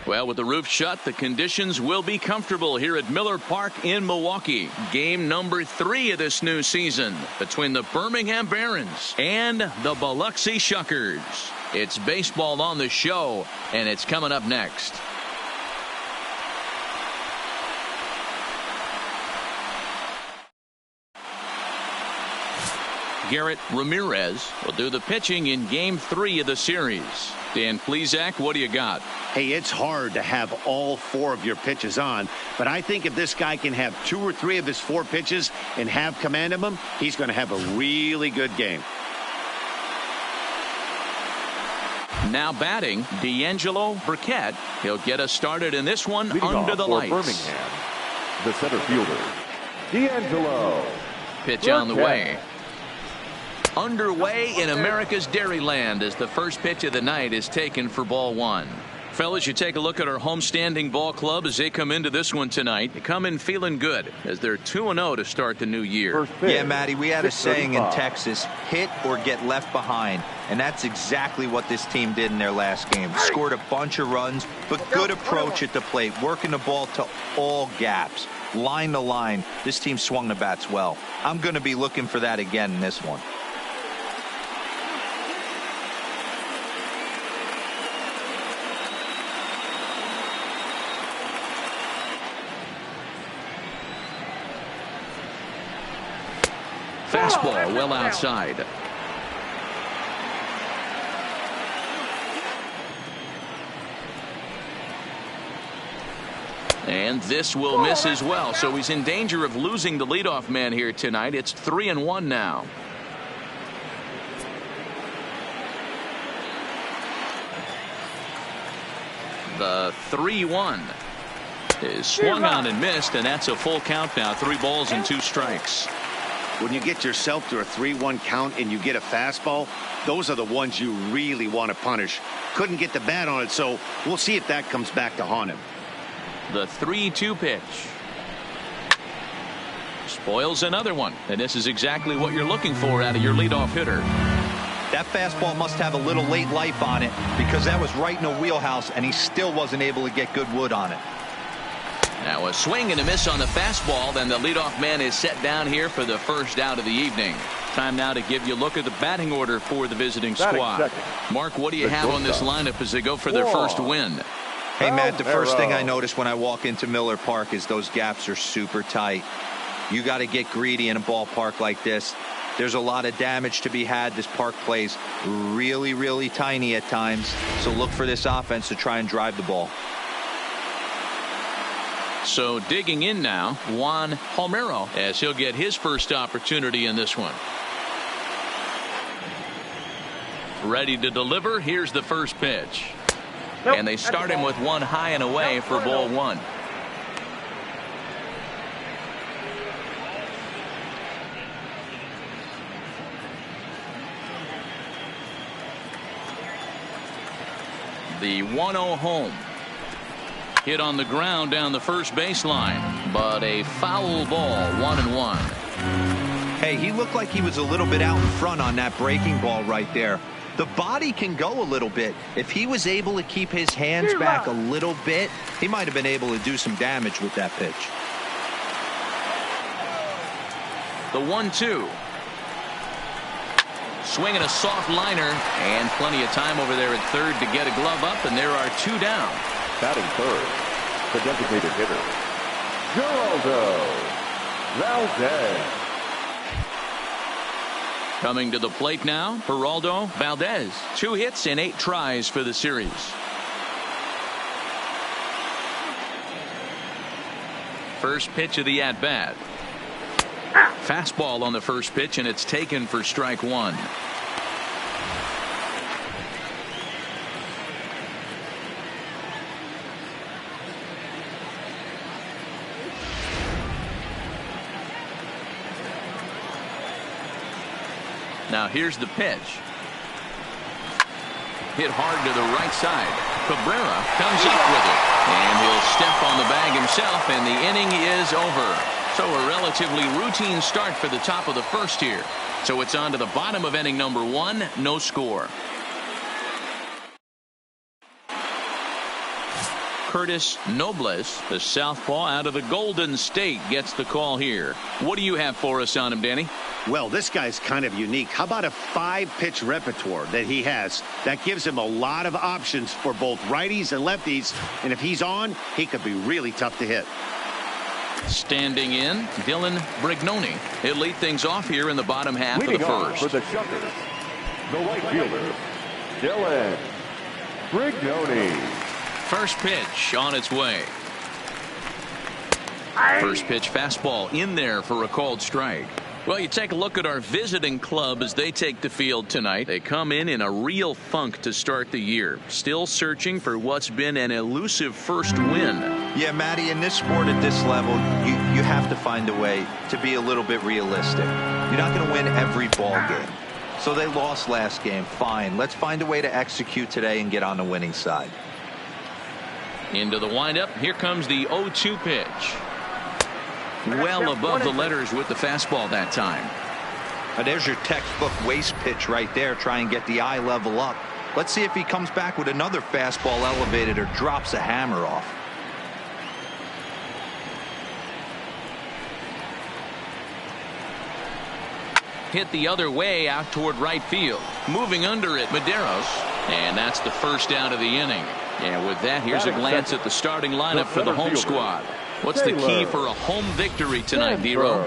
Well, with the roof shut, the conditions will be comfortable here at Miller Park in Milwaukee. Game number 3 of this new season between the Birmingham Barons and the Biloxi Shuckers. It's baseball on the show, and it's coming up next. Garrett Ramirez will do the pitching in Game 3 of the series. Dan Plesac, what do you got? Hey, it's hard to have all 4 of your pitches on, but I think if this guy can have 2 or 3 of his 4 pitches and have command of them, he's going to have a really good game. Now batting, D'Angelo Burkett. He'll get us started in this one under the lights. Birmingham, the center fielder, D'Angelo. Pitch Burkett. On the way. Underway in America's Dairyland as the first pitch of the night is taken for ball 1. Fellas, you take a look at our homestanding ball club as they come into this one tonight. They come in feeling good as they're 2-0 to start the new year. Yeah, Matty, we had a saying in Texas, hit or get left behind. And that's exactly what this team did in their last game. Scored a bunch of runs, but good approach at the plate, working the ball to all gaps. Line to line, this team swung the bats well. I'm going to be looking for that again in this one. Fastball well outside. And this will miss as well, so he's in danger of losing the leadoff man here tonight. It's 3-1 now. The 3-1 is swung on and missed, and that's a full count now. 3 balls and 2 strikes. When you get yourself to a 3-1 count and you get a fastball, those are the ones you really want to punish. Couldn't get the bat on it, so we'll see if that comes back to haunt him. The 3-2 pitch. Spoils another one, and this is exactly what you're looking for out of your leadoff hitter. That fastball must have a little late life on it because that was right in the wheelhouse, and he still wasn't able to get good wood on it. Now a swing and a miss on the fastball. Then the leadoff man is set down here for the first out of the evening. Time now to give you a look at the batting order for the visiting squad. Mark, what do you have on this lineup as they go for their first win? Hey, Matt, the first thing I notice when I walk into Miller Park is those gaps are super tight. You got to get greedy in a ballpark like this. There's a lot of damage to be had. This park plays really, really tiny at times. So look for this offense to try and drive the ball. So digging in now, Juan Palmero, as he'll get his first opportunity in this one. Ready to deliver. Here's the first pitch. And they start him with one high and away for ball 1. The 1-0 home. Hit on the ground down the first baseline, but a foul ball, 1-1. Hey, he looked like he was a little bit out in front on that breaking ball right there. The body can go a little bit. If he was able to keep his hands back a little bit, he might have been able to do some damage with that pitch. The 1-2. Swinging a soft liner, and plenty of time over there at third to get a glove up, and there are 2 down. Batting third, the designated hitter, Geraldo Valdez. Coming to the plate now, Geraldo Valdez. 2 hits and 8 tries for the series. First pitch of the at-bat. Fastball on the first pitch, and it's taken for strike 1. Now here's the pitch. Hit hard to the right side. Cabrera comes up with it, and he'll step on the bag himself, and the inning is over. So a relatively routine start for the top of the first here. So it's on to the bottom of inning number 1, no score. Curtis Nobles, the southpaw out of the Golden State, gets the call here. What do you have for us on him, Danny? Well, this guy's kind of unique. How about a 5-pitch repertoire that he has? That gives him a lot of options for both righties and lefties. And if he's on, he could be really tough to hit. Standing in, Dylan Brignoni. He'll lead things off here in the bottom half Leading of the off first. for the Shuckers, the right fielder, Dylan Brignoni. First pitch on its way. First pitch fastball in there for a called strike. Well, you take a look at our visiting club as they take the field tonight. They come in a real funk to start the year. Still searching for what's been an elusive first win. Yeah, Matty, in this sport at this level, you have to find a way to be a little bit realistic. You're not going to win every ball game. So they lost last game. Fine. Let's find a way to execute today and get on the winning side. Into the windup. Here comes the 0-2 pitch. Well above the letters with the fastball that time. Now there's your textbook waste pitch right there. Try and get the eye level up. Let's see if he comes back with another fastball elevated or drops a hammer off. Hit the other way out toward right field. Moving under it, Medeiros. And that's the first out of the inning. And with that, here's a glance at the starting lineup for the home squad. What's the key for a home victory tonight, Dero?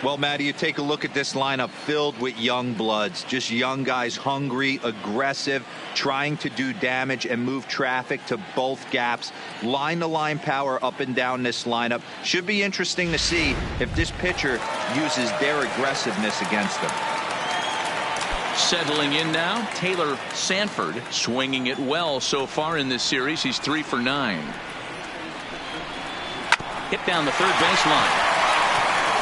Well, Matty, you take a look at this lineup filled with young bloods, just young guys, hungry, aggressive, trying to do damage and move traffic to both gaps. Line-to-line power up and down this lineup. Should be interesting to see if this pitcher uses their aggressiveness against them. Settling in now, Taylor Sanford, swinging it well so far in this series. He's 3 for 9. Hit down the third baseline.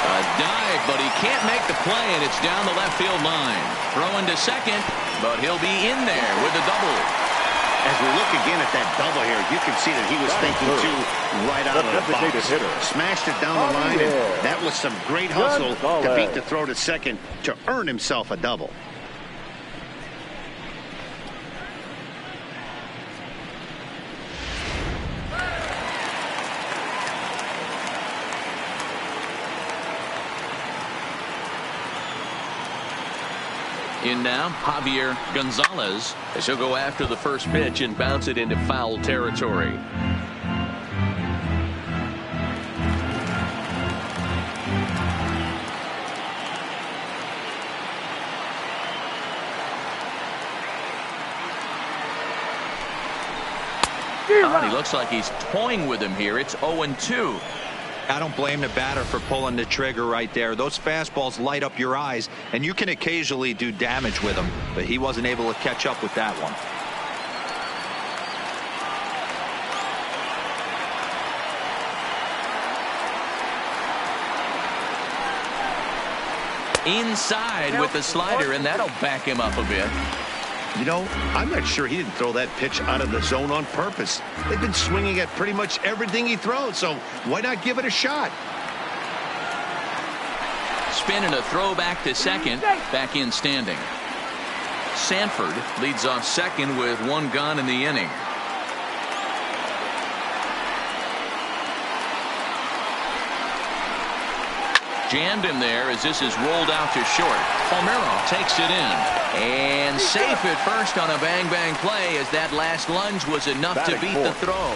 A dive, but he can't make the play, and it's down the left field line. Throwing to second, but he'll be in there with a double. As we look again at that double here, you can see that he was thinking too right out of the box. Smashed it down the line, and that was some great hustle to beat the throw to second to earn himself a double. In now, Javier Gonzalez, as he'll go after the first pitch and bounce it into foul territory. He looks like he's toying with him here. It's 0-2. I don't blame the batter for pulling the trigger right there. Those fastballs light up your eyes, and you can occasionally do damage with them, but he wasn't able to catch up with that one. Inside with the slider, and that'll back him up a bit. You know, I'm not sure he didn't throw that pitch out of the zone on purpose. They've been swinging at pretty much everything he throws, so why not give it a shot? Spinning a throw back to second, back in standing. Sanford leads off second with one gone in the inning. Jammed him there as this is rolled out to short. Palmeiro takes it in. And safe at first on a bang-bang play as that last lunge was enough to beat the throw.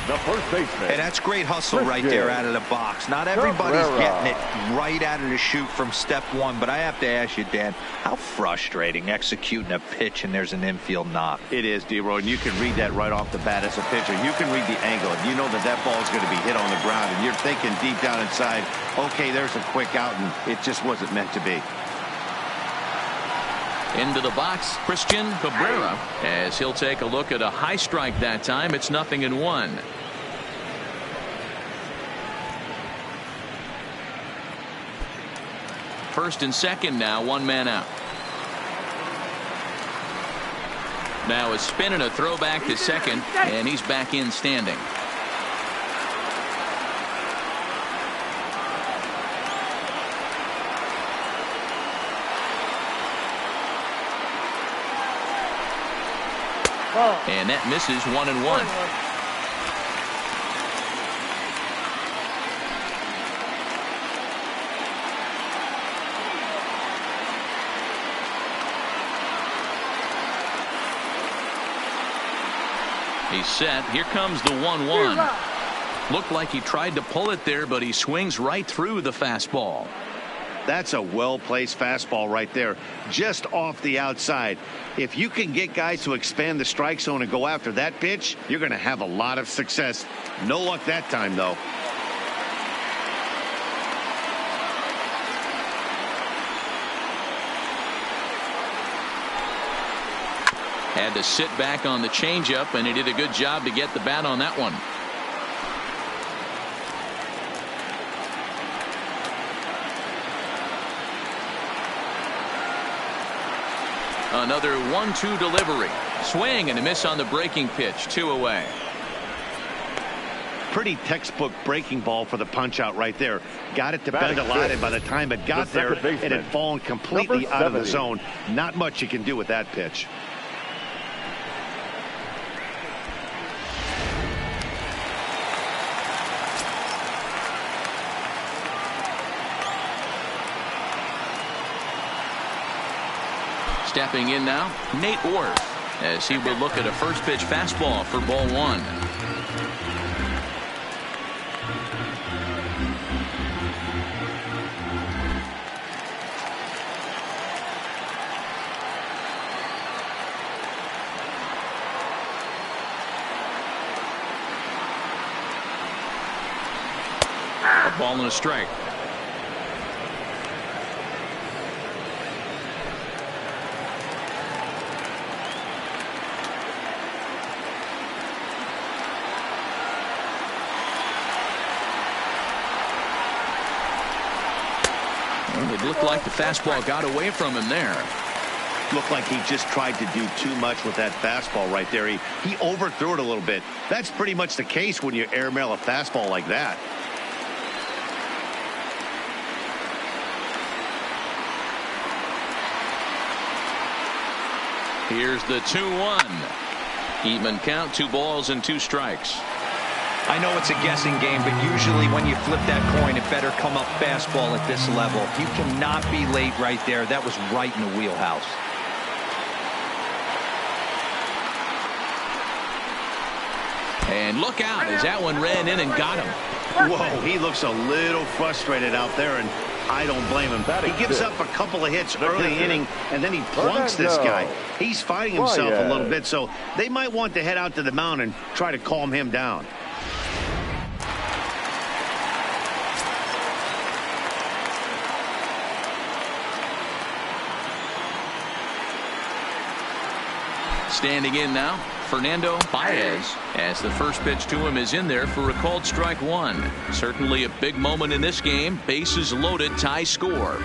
The first baseman. Hey, that's great hustle right there out of the box. Not everybody's getting it right out of the chute from step one, but I have to ask you, Dan, how frustrating executing a pitch and there's an infield knock. It is, D-Roy, and you can read that right off the bat as a pitcher. You can read the angle, and you know that that ball is going to be hit on the ground, and you're thinking deep down inside, okay, there's a quick out, and it just wasn't meant to be. Into the box, Christian Cabrera, as he'll take a look at a high strike that time. It's 0-1. First and second now, one man out. Now a spin and a throw back to second, and he's back in standing. And that misses 1-1. He's set. Here comes the 1-1. Looked like he tried to pull it there, but he swings right through the fastball. That's a well-placed fastball right there, just off the outside. If you can get guys to expand the strike zone and go after that pitch, you're going to have a lot of success. No luck that time, though. Had to sit back on the changeup, and he did a good job to get the bat on that one. Another 1-2 delivery. Swing and a miss on the breaking pitch. 2 away. Pretty textbook breaking ball for the punch out right there. Got it to bend a lot, and by the time it got there, it had fallen completely out of the zone. Not much you can do with that pitch. Stepping in now, Nate Orth, as he will look at a first pitch fastball for ball 1. A ball and a strike. It looked like the fastball got away from him there. Looked like he just tried to do too much with that fastball right there. He overthrew it a little bit. That's pretty much the case when you airmail a fastball like that. Here's the 2-1. Even count, 2 balls and 2 strikes. I know it's a guessing game, but usually when you flip that coin, it better come up fastball at this level. You cannot be late right there. That was right in the wheelhouse. And look out as that one ran in and got him. Whoa, he looks a little frustrated out there, and I don't blame him. He gives up a couple of hits early inning, and then he plunks this guy. He's fighting himself a little bit, so they might want to head out to the mound and try to calm him down. Standing in now, Fernando Baez, as the first pitch to him is in there for a called strike 1. Certainly a big moment in this game. Bases loaded, tie score.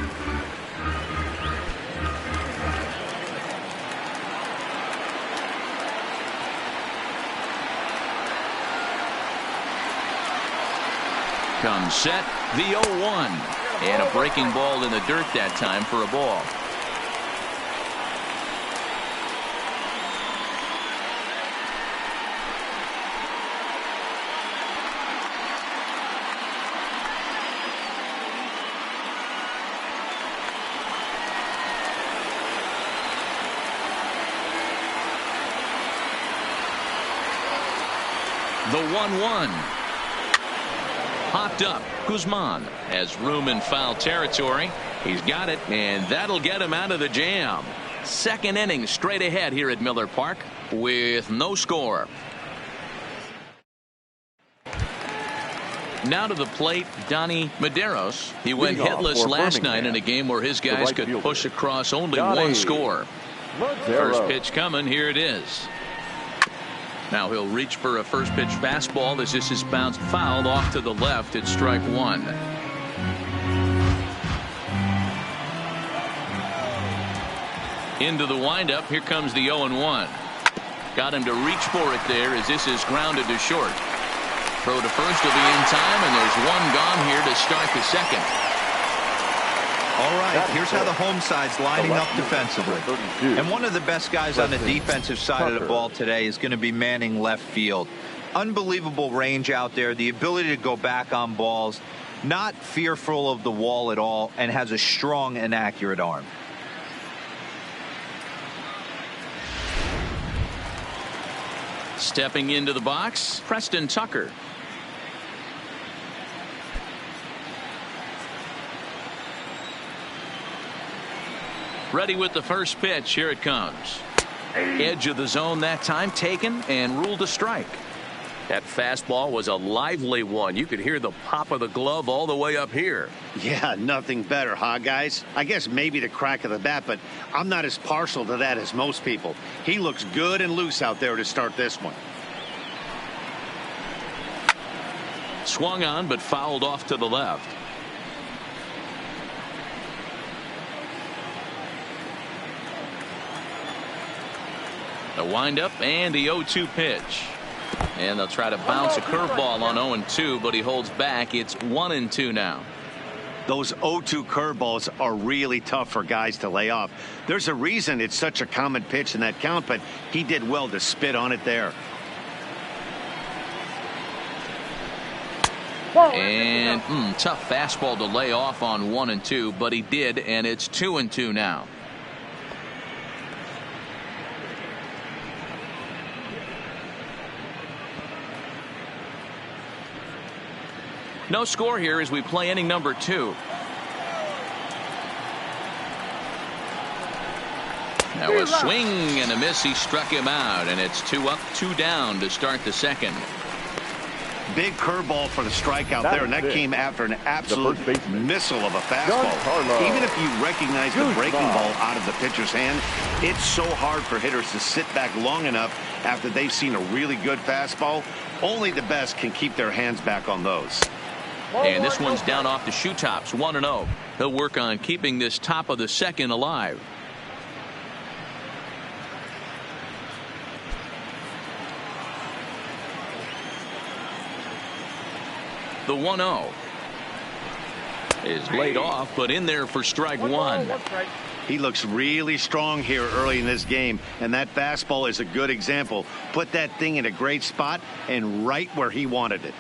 Comes set, the 0-1. And a breaking ball in the dirt that time for a ball. The 1-1. Popped up. Guzman has room in foul territory. He's got it, and that'll get him out of the jam. Second inning straight ahead here at Miller Park with no score. Now to the plate, Donnie Medeiros. He went hitless last night in a game where his guys could push across only one score. First pitch coming. Here it is. Now he'll reach for a first pitch fastball as this is bounced fouled off to the left. It's strike 1. Into the windup. Here comes the 0-1. Got him to reach for it there as this is grounded to short. Throw to first will be in time, and there's one gone here to start the second. All right, here's how the home side's lining up defensively. And one of the best guys on the defensive side of the ball today is going to be manning left field. Unbelievable range out there, the ability to go back on balls, not fearful of the wall at all, and has a strong and accurate arm. Stepping into the box, Preston Tucker. Ready with the first pitch. Here it comes. Edge of the zone that time taken and ruled a strike. That fastball was a lively one. You could hear the pop of the glove all the way up here. Yeah, nothing better, huh, guys? I guess maybe the crack of the bat, but I'm not as partial to that as most people. He looks good and loose out there to start this one. Swung on, but fouled off to the left. The windup and the 0-2 pitch. And they'll try to bounce a curveball on 0-2, but he holds back. It's 1-2 now. Those 0-2 curveballs are really tough for guys to lay off. There's a reason it's such a common pitch in that count, but he did well to spit on it there. And tough fastball to lay off on 1-2, but he did, and it's 2-2 now. No score here as we play inning number 2. Now a swing and a miss. He struck him out, and it's 2 up, 2 down to start the second. Big curveball for the strikeout there, and that came after an absolute missile of a fastball. Even if you recognize the breaking ball out of the pitcher's hand, it's so hard for hitters to sit back long enough after they've seen a really good fastball. Only the best can keep their hands back on those. And this one's down off the shoe tops, 1-0. He'll work on keeping this top of the second alive. The 1-0 is laid off, but in there for strike 1. He looks really strong here early in this game, and that fastball is a good example. Put that thing in a great spot and right where he wanted it.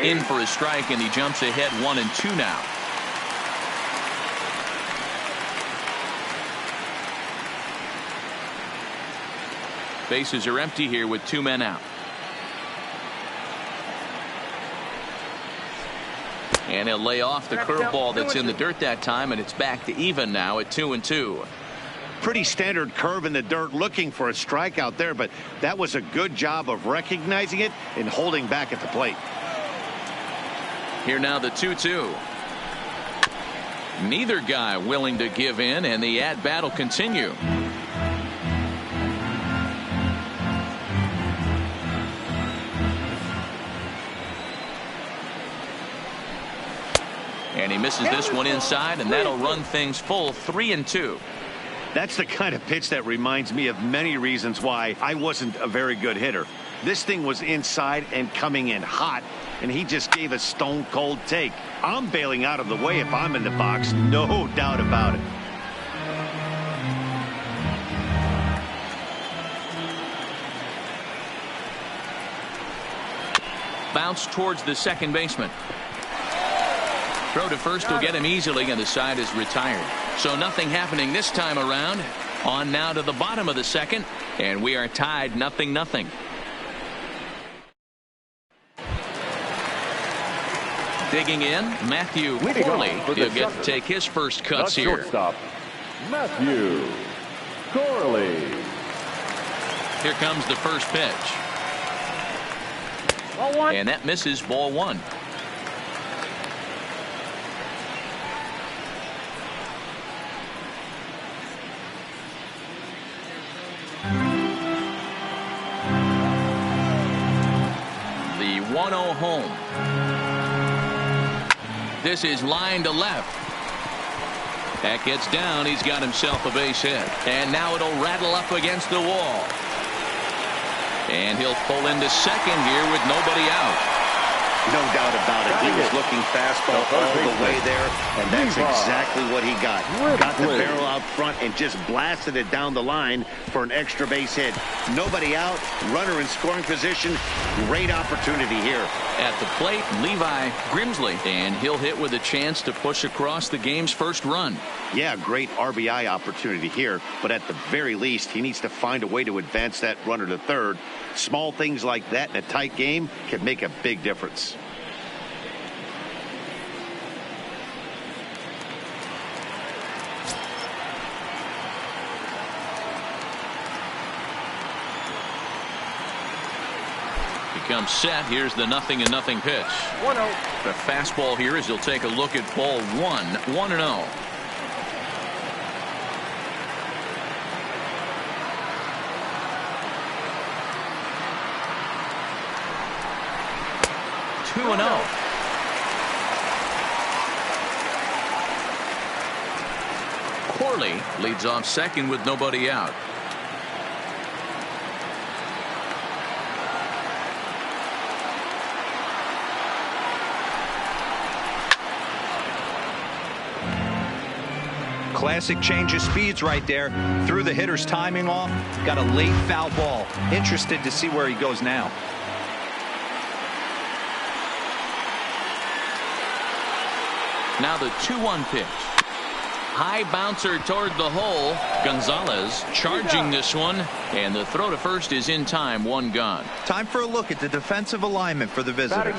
In for a strike, and he jumps ahead 1-2 now. Bases are empty here with 2 men out. And he'll lay off the curveball that's in the dirt that time, and it's back to even now at 2-2. Pretty standard curve in the dirt, looking for a strikeout there, but that was a good job of recognizing it and holding back at the plate. Here now the 2-2. Neither guy willing to give in, and the at-bat will continue. And he misses this one inside, and that'll run things full 3-2. That's the kind of pitch that reminds me of many reasons why I wasn't a very good hitter. This thing was inside and coming in hot, and he just gave a stone cold take. I'm bailing out of the way if I'm in the box, no doubt about it. Bounce towards the second baseman. Throw to first will get him easily, and the side is retired. So nothing happening this time around. On now to the bottom of the second, and we are tied 0-0. Digging in, Matthew Corley. He'll get to take his first cuts here. Shortstop, Matthew Corley. Here comes the first pitch. And that misses, ball 1. The 1-0 home. This is line to left. That gets down. He's got himself a base hit. And now it'll rattle up against the wall. And he'll pull into second here with nobody out. No doubt about it. He was looking fastball all the way there, and that's exactly what he got. Got the barrel out front and just blasted it down the line for an extra base hit. Nobody out, runner in scoring position. Great opportunity here. At the plate, Levi Grimsley, and he'll hit with a chance to push across the game's first run. Yeah, great RBI opportunity here, but at the very least, he needs to find a way to advance that runner to third. Small things like that in a tight game can make a big difference. Comes set. Here's the 0-0 pitch. 1-0. The fastball here as he'll take a look at ball 1-0. Two and 0. Corley leads off second with nobody out. Classic change of speeds right there. Threw the hitter's timing off. Got a late foul ball. Interested to see where he goes now. Now the 2-1 pitch. High bouncer toward the hole. Gonzalez charging this one, and the throw to first is in time. One gone. Time for a look at the defensive alignment for the visitors.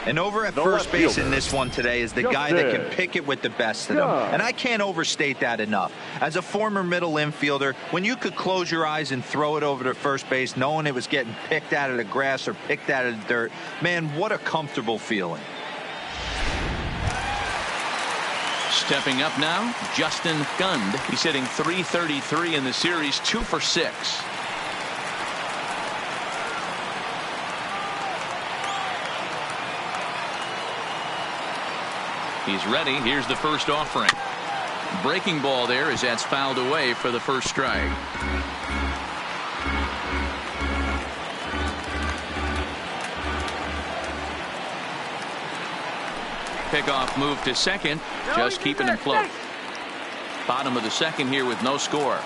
And over at first base in this one today is the guy that can pick it with the best of them. And I can't overstate that enough. As a former middle infielder, when you could close your eyes and throw it over to first base knowing it was getting picked out of the grass or picked out of the dirt, man, what a comfortable feeling. Stepping up now, Justin Gund. He's hitting .333 in the series, 2 for 6. He's ready. Here's the first offering. Breaking ball there as that's fouled away for the first strike. Pickoff move to second, just keeping him close. Bottom of the second here with no score.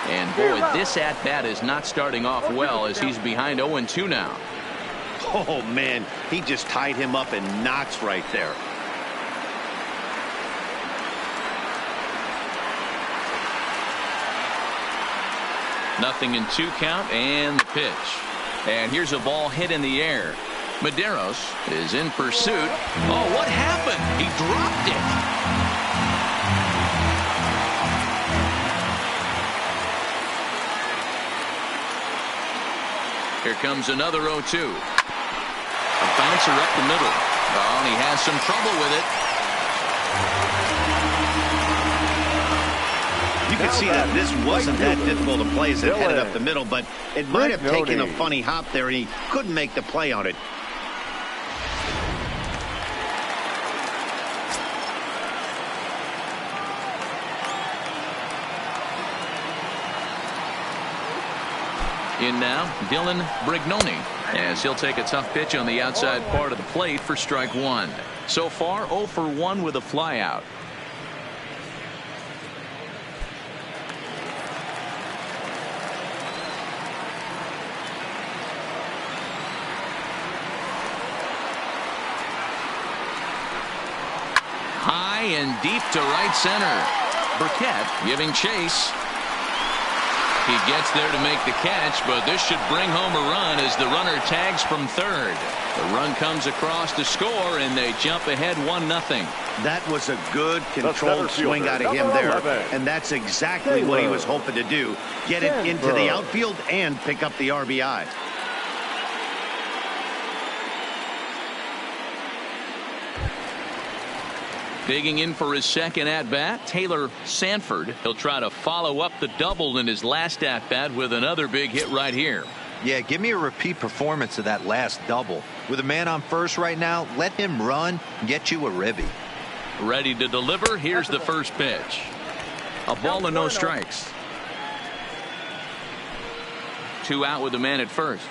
And boy, this at-bat is not starting off well as he's behind 0-2 now. Oh, man, he just tied him up in knots right there. Nothing in 2 count and the pitch. And here's a ball hit in the air. Medeiros is in pursuit. Oh, what happened? He dropped it. Here comes another 0-2. A bouncer up the middle. Oh, and he has some trouble with it. You can see that this wasn't that difficult to play as it headed up the middle, but it might have taken a funny hop there, and he couldn't make the play on it. In now, Dylan Brignoni, as he'll take a tough pitch on the outside part of the plate for strike 1. So far, 0 for 1 with a flyout. High and deep to right center. Burkett giving chase. He gets there to make the catch, but this should bring home a run as the runner tags from third. The run comes across to score, and they jump ahead 1-0. That was a good controlled swing out of him there, and that's exactly what he was hoping to do. Get it into the outfield and pick up the RBI. Digging in for his second at-bat, Taylor Sanford. He'll try to follow up the double in his last at-bat with another big hit right here. Yeah, give me a repeat performance of that last double. With a man on first right now, let him run and get you a ribby. Ready to deliver. Here's the first pitch. A ball and no strikes. 2 out with the man at first.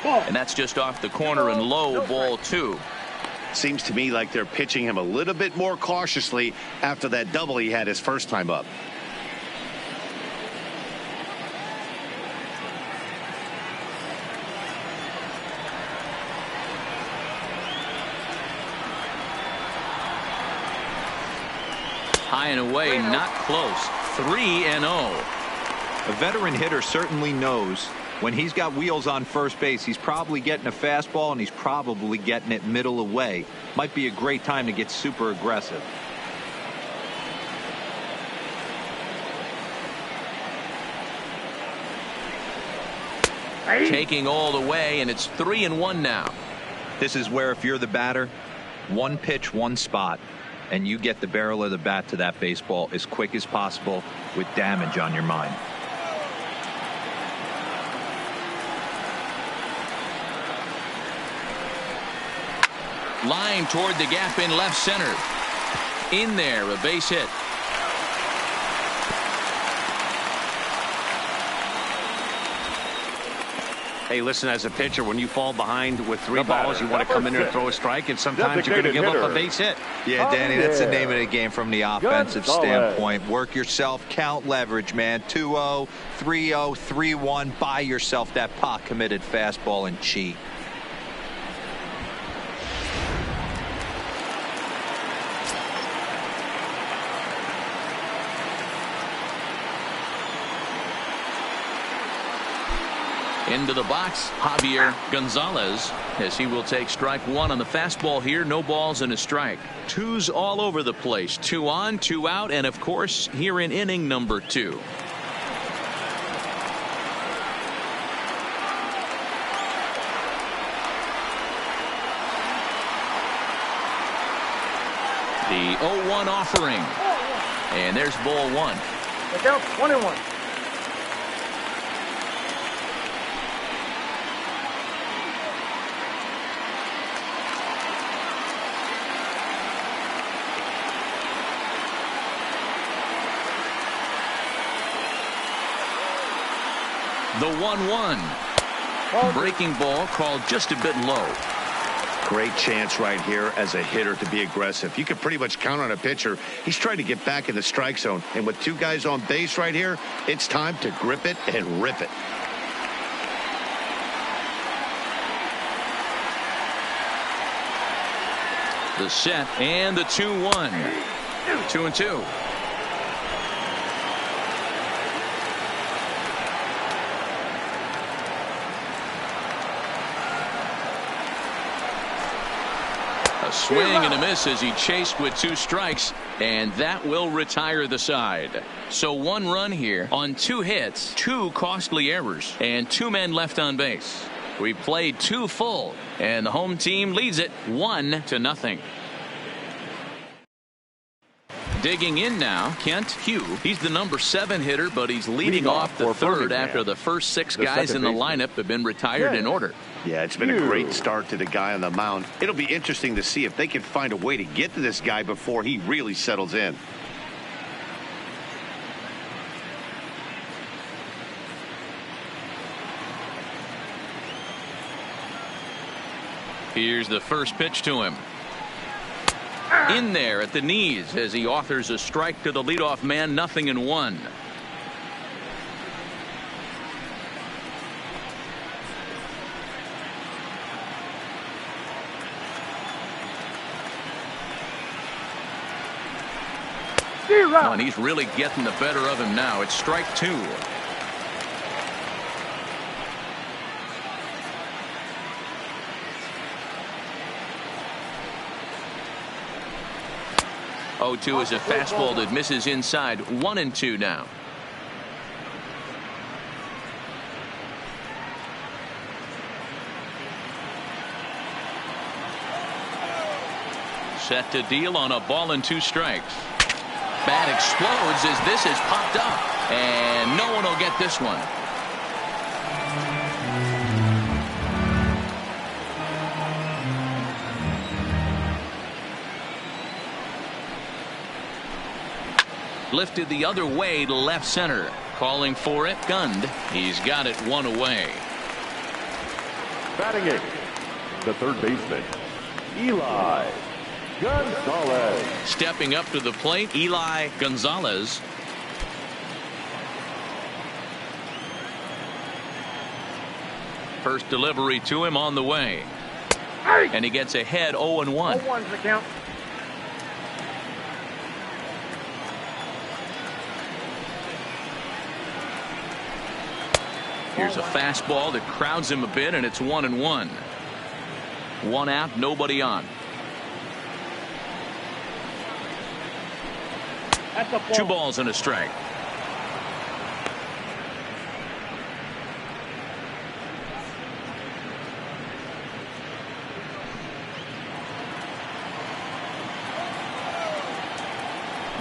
And that's just off the corner and low, ball 2. Seems to me like they're pitching him a little bit more cautiously after that double he had his first time up. High and away, not close. 3-0. A veteran hitter certainly knows when he's got wheels on first base, he's probably getting a fastball and he's probably getting it middle away. Might be a great time to get super aggressive. Taking all the way, and it's 3-1 now. This is where if you're the batter, one pitch, one spot, and you get the barrel of the bat to that baseball as quick as possible with damage on your mind. Line toward the gap in left center. In there, a base hit. Hey, listen, as a pitcher, when you fall behind with 3 balls, you want to come in there and throw a strike, and sometimes you're going to give up a base hit. Yeah, Danny, that's the name of the game from the offensive standpoint. Work yourself, count leverage, man. 2-0, 3-0, 3-1. Buy yourself that pot-committed fastball and cheat. Into the box, Javier Gonzalez, as he will take strike 1 on the fastball here. No balls and a strike. 2s all over the place. 2 on, 2 out, and of course here in inning number 2. The 0-1 offering, and there's ball 1. Look out, 1-1. The 1-1. Breaking ball called just a bit low. Great chance right here as a hitter to be aggressive. You can pretty much count on a pitcher. He's trying to get back in the strike zone. And with 2 guys on base right here, it's time to grip it and rip it. The set and the 2-1. 2-2. Swing and a miss as he chased with 2 strikes, and that will retire the side. So 1 run here on 2 hits, 2 costly errors, and 2 men left on base. We played 2 full, and the home team leads it 1-0. Digging in now, Kent Hugh. He's the number 7 hitter, but he's leading off the 3rd after the first 6 guys in the lineup have been retired in order. Yeah, it's been a great start to the guy on the mound. It'll be interesting to see if they can find a way to get to this guy before he really settles in. Here's the first pitch to him. In there at the knees as he offers a strike to the leadoff man. 0-1. Oh, and he's really getting the better of him now. It's strike 2. Oh, 2 is a fastball that misses inside. 1-2 now. Set to deal on a ball and 2 strikes. Bat explodes as this is popped up, and no one will get this one. Lifted the other way to left center. Calling for it. Gunned. He's got it one away. Batting eighth, the third baseman, Eli Gonzalez. Stepping up to the plate, Eli Gonzalez. First delivery to him on the way. And he gets ahead 0-1. 0-1's the count. Here's a fastball that crowds him a bit, and it's 1-1. One out, nobody on. That's a ball. 2 balls and a strike.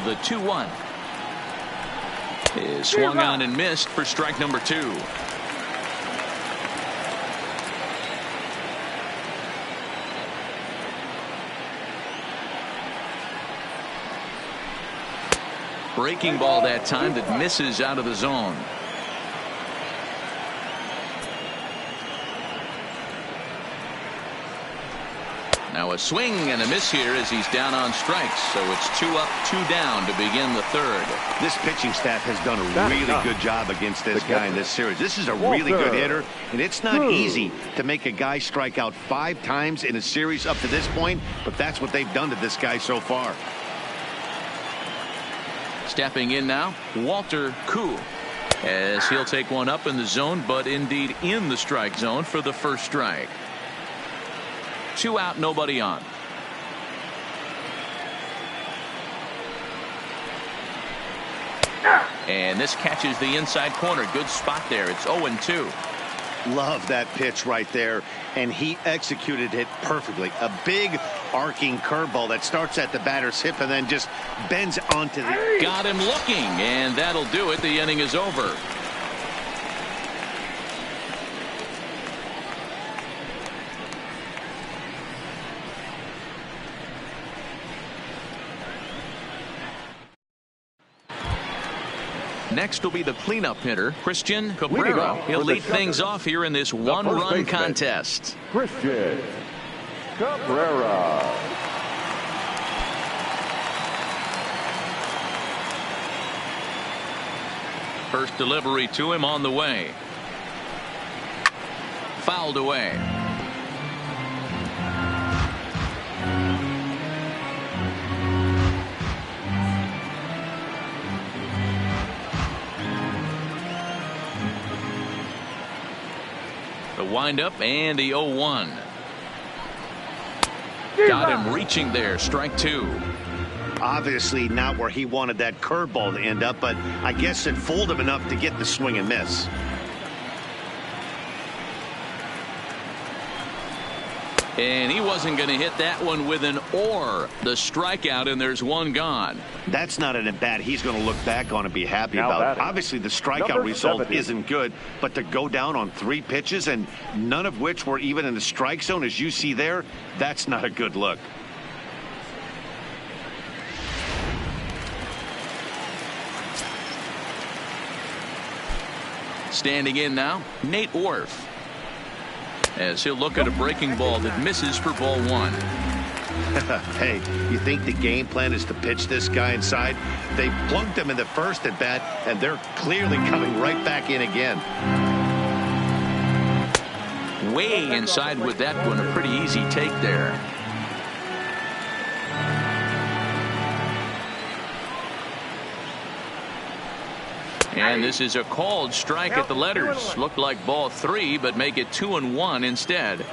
The 2-1 is swung on and missed for strike number 2. Breaking ball that time that misses out of the zone. Now a swing and a miss here as he's down on strikes. So it's 2 up, 2 down to begin the third. This pitching staff has done a really good job against this guy in this series. This is a really good hitter, and it's not easy to make a guy strike out 5 times in a series up to this point, but that's what they've done to this guy so far. Stepping in now, Walter Koo, as he'll take one up in the zone, but indeed in the strike zone for the first strike. 2 out, nobody on. And this catches the inside corner. Good spot there. It's 0-2. Love that pitch right there, and he executed it perfectly. A big arcing curveball that starts at the batter's hip and then just bends onto the... Got him looking, and that'll do it. The inning is over. Next will be the cleanup hitter, Christian Cabrera. He'll lead things off here in this one-run contest. Christian Cabrera. First delivery to him on the way. Fouled away. The windup and the 0-1. Got him reaching there. Strike 2. Obviously not where he wanted that curveball to end up, but I guess it fooled him enough to get the swing and miss. And he wasn't going to hit that one with an or. The strikeout, and there's one gone. That's not an at-bat he's going to look back on and be happy about. Obviously, the strikeout result isn't good, but to go down on 3 pitches and none of which were even in the strike zone, as you see there, that's not a good look. Standing in now, Nate Worf, as he'll look at a breaking ball that misses for ball 1. Hey, you think the game plan is to pitch this guy inside? They plunked him in the first at bat, and they're clearly coming right back in again. Way inside with that one. A pretty easy take there. And this is a called strike at the letters. Looked like ball 3, but make it 2-1 instead.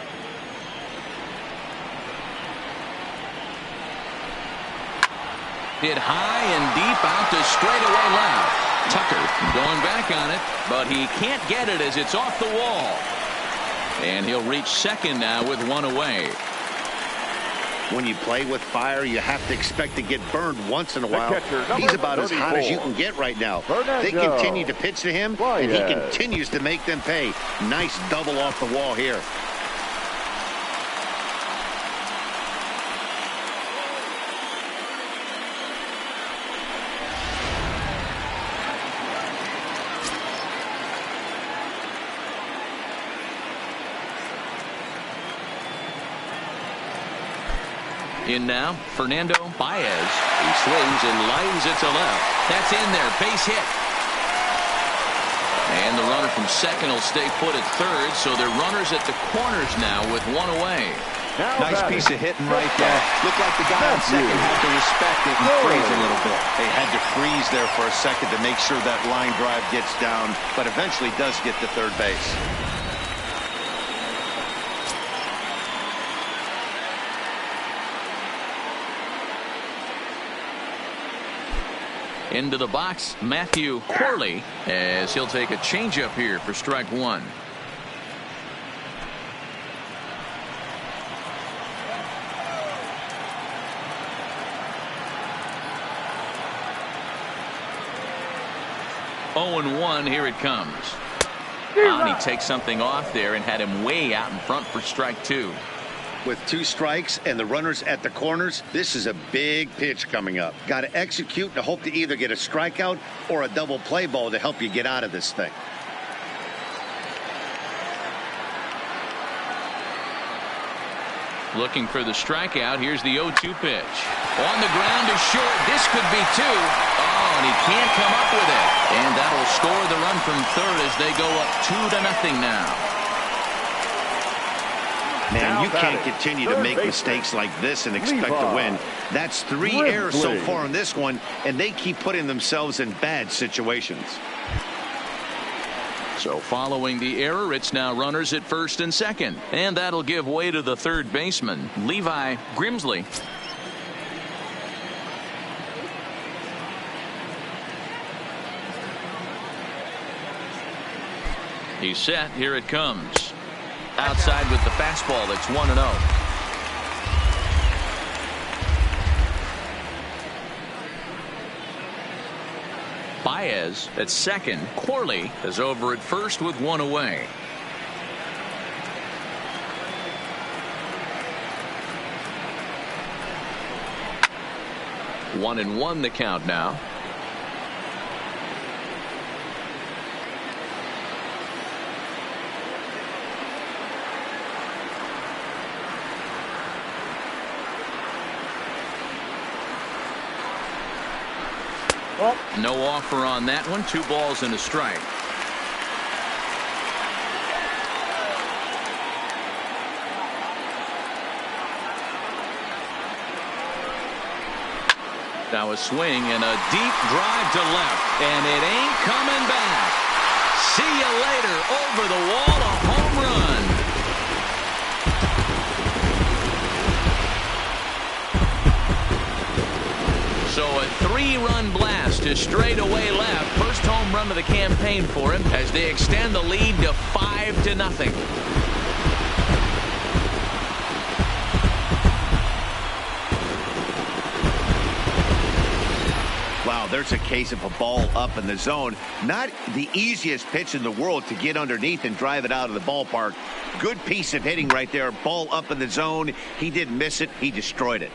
Hit high and deep out to straightaway left. Tucker going back on it, but he can't get it as it's off the wall. And he'll reach second now with 1 away. When you play with fire, you have to expect to get burned once in a while. He's about as hot as you can get right now. They continue to pitch to him, and he continues to make them pay. Nice double off the wall here. In now, Fernando Baez. He swings and lines it to left. That's in there. Base hit. And the runner from second will stay put at third, so they're runners at the corners now with one away. Nice piece of hitting right there. Looked like the guy on second had to respect it and freeze a little bit. They had to freeze there for a second to make sure that line drive gets down, but eventually does get to third base. Into the box, Matthew Corley, as he'll take a changeup here for strike one. Oh and 1, here it comes. And he takes something off there and had him way out in front for strike two. With 2 strikes and the runners at the corners, this is a big pitch coming up. Got to execute and hope to either get a strikeout or a double play ball to help you get out of this thing. Looking for the strikeout. Here's the 0-2 pitch. On the ground to short. This could be 2. Oh, and he can't come up with it. And that'll score the run from third as they go up 2-0 now. Man, you can't continue to make mistakes like this and expect to win. That's 3 errors so far in this one, and they keep putting themselves in bad situations. So following the error, it's now runners at first and second. And that'll give way to the third baseman, Levi Grimsley. He's set. Here it comes. Outside with the fastball. That's 1-0. Baez at second. Corley is over at first with 1 away. One and 1 the count now. No offer on that one. 2 balls and a strike. Now a swing and a deep drive to left, and it ain't coming back. See you later. Over the wall, a home run. So a 3-run blast to straightaway left. First home run of the campaign for him as they extend the lead to 5-0. Wow, there's a case of a ball up in the zone. Not the easiest pitch in the world to get underneath and drive it out of the ballpark. Good piece of hitting right there. Ball up in the zone. He didn't miss it. He destroyed it.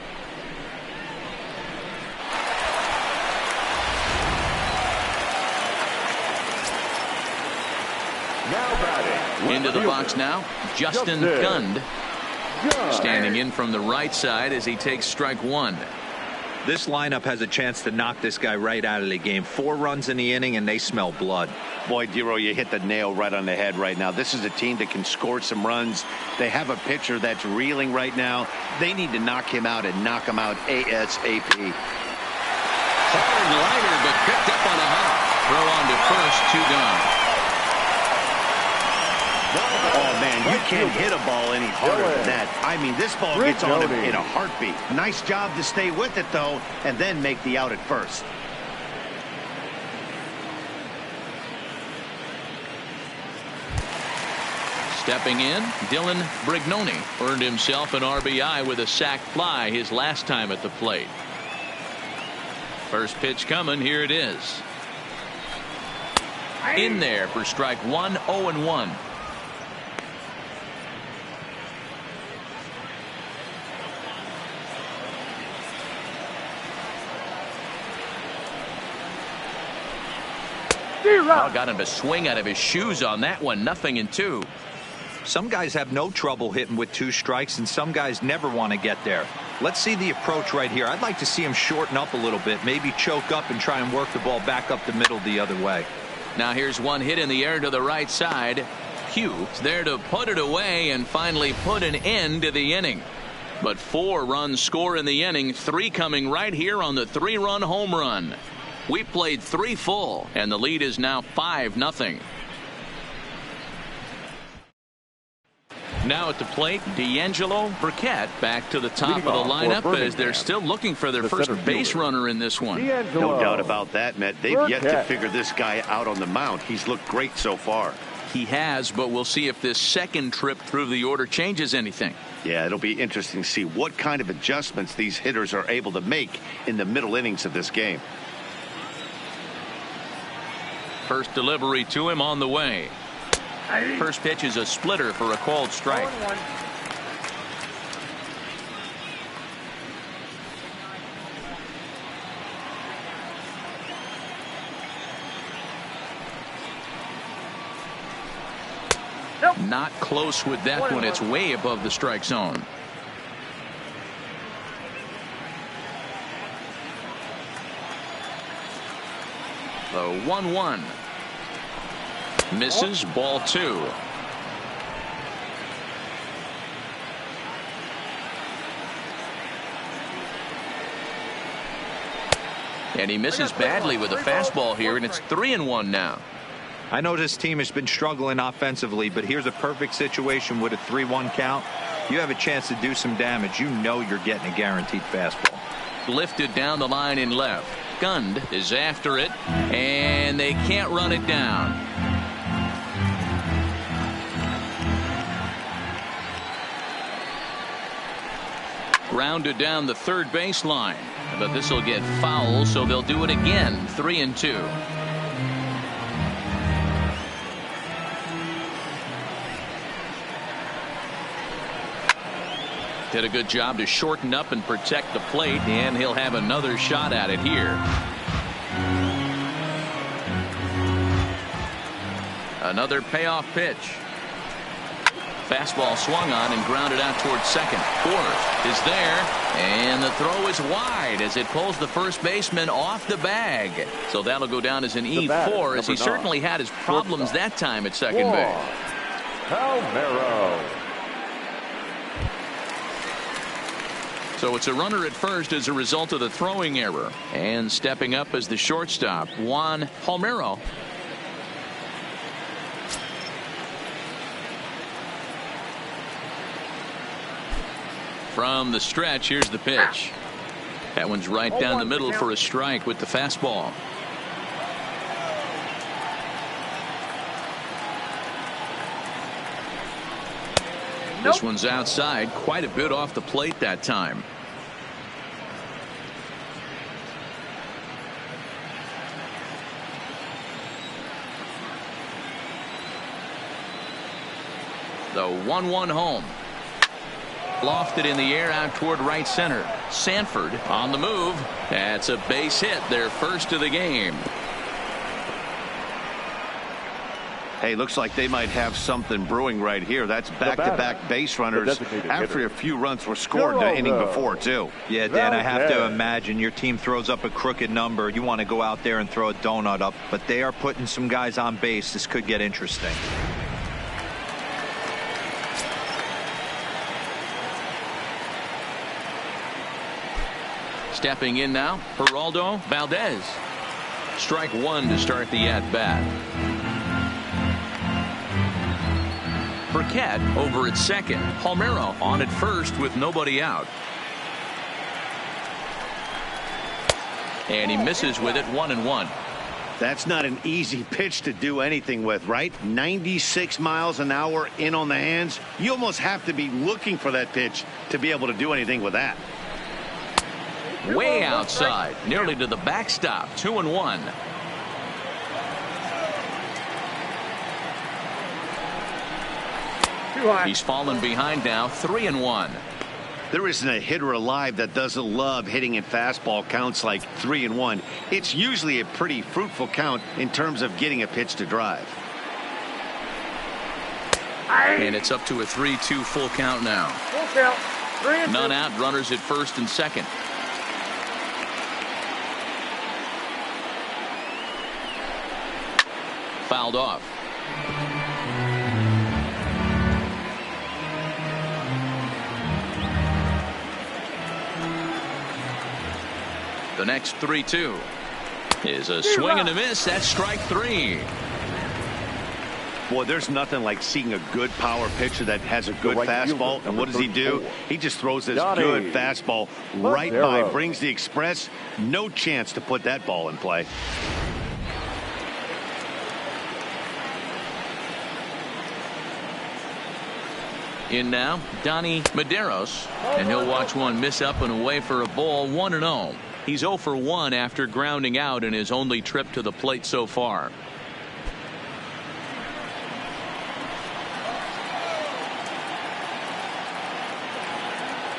Into the box now, Justin Gund standing in from the right side as he takes strike one. This lineup has a chance to knock this guy right out of the game. 4 runs in the inning and they smell blood. Boy, Dero, you hit the nail right on the head right now. This is a team that can score some runs. They have a pitcher that's reeling right now. They need to knock him out and knock him out ASAP. Hard liner, but picked up on a hop. Throw on to first, 2 gone. Oh, man, you can't hit a ball any harder than that. I mean, this ball gets on him in a heartbeat. Nice job to stay with it, though, and then make the out at first. Stepping in, Dylan Brignoni earned himself an RBI with a sac fly his last time at the plate. First pitch coming. Here it is. In there for strike one. 0-1. Oh, got him to swing out of his shoes on that one. 0-2. Some guys have no trouble hitting with 2 strikes, and some guys never want to get there. Let's see the approach right here. I'd like to see him shorten up a little bit, maybe choke up and try and work the ball back up the middle the other way. Now here's one hit in the air to the right side. Pugh's there to put it away and finally put an end to the inning. But 4 runs score in the inning, 3 coming right here on the 3-run home run. We played 3 full, and the lead is now 5-0. Now at the plate, D'Angelo Burkett back to the top of the lineup as they're still looking for their first base runner in this one. No doubt about that, Matt. They've yet to figure this guy out on the mound. He's looked great so far. He has, but we'll see if this second trip through the order changes anything. Yeah, it'll be interesting to see what kind of adjustments these hitters are able to make in the middle innings of this game. First delivery to him on the way. First pitch is a splitter for a called strike. Not close with that one. It's way above the strike zone. The 1-1. Misses, ball 2. And he misses badly with a fastball here, and it's 3-1 now. I know this team has been struggling offensively, but here's a perfect situation with a 3-1 count. You have a chance to do some damage. You know you're getting a guaranteed fastball. Lifted down the line in left. Gund is after it, and they can't run it down. Grounded down the third baseline, but this will get foul, so they'll do it again. 3-2. Did a good job to shorten up and protect the plate, and he'll have another shot at it here. Another payoff pitch. Fastball swung on and grounded out towards second. Fourth is there, and the throw is wide as it pulls the first baseman off the bag. So that'll go down as an E4, as he certainly had his problems that time at second base. Palmeiro. So it's a runner at first as a result of the throwing error. And stepping up as the shortstop, Juan Palmeiro. From the stretch, here's the pitch. That one's right down the middle for a strike with the fastball. This one's outside, quite a bit off the plate that time. The 1-1 home. Lofted in the air out toward right center. Sanford on the move. That's a base hit, their first of the game. Hey, looks like they might have something brewing right here. That's back-to-back base runners after a few runs were scored the inning before, too. Yeah, Dan, I have to imagine your team throws up a crooked number. You want to go out there and throw a donut up, but they are putting some guys on base. This could get interesting. Stepping in now, Geraldo Valdez. Strike one to start the at-bat. Burkett over at second. Palmeiro on at first with nobody out. And he misses with it, 1-1. That's not an easy pitch to do anything with, right? 96 miles an hour in on the hands. You almost have to be looking for that pitch to be able to do anything with that. Way outside, nearly to the backstop, 2-1. He's fallen behind now, 3-1. There isn't a hitter alive that doesn't love hitting in fastball counts like 3-1. It's usually a pretty fruitful count in terms of getting a pitch to drive. And it's up to a 3-2 full count now. None out, runners at first and second. Fouled off. The next 3-2 is a swing and a miss. That's strike three. Boy, there's nothing like seeing a good power pitcher that has a good fastball. And what does he do? He just throws this good fastball right by, brings the express. No chance to put that ball in play. In now, Donnie Medeiros, and he'll watch one miss up and away for a ball. 1-0. He's 0 for 1 after grounding out in his only trip to the plate so far.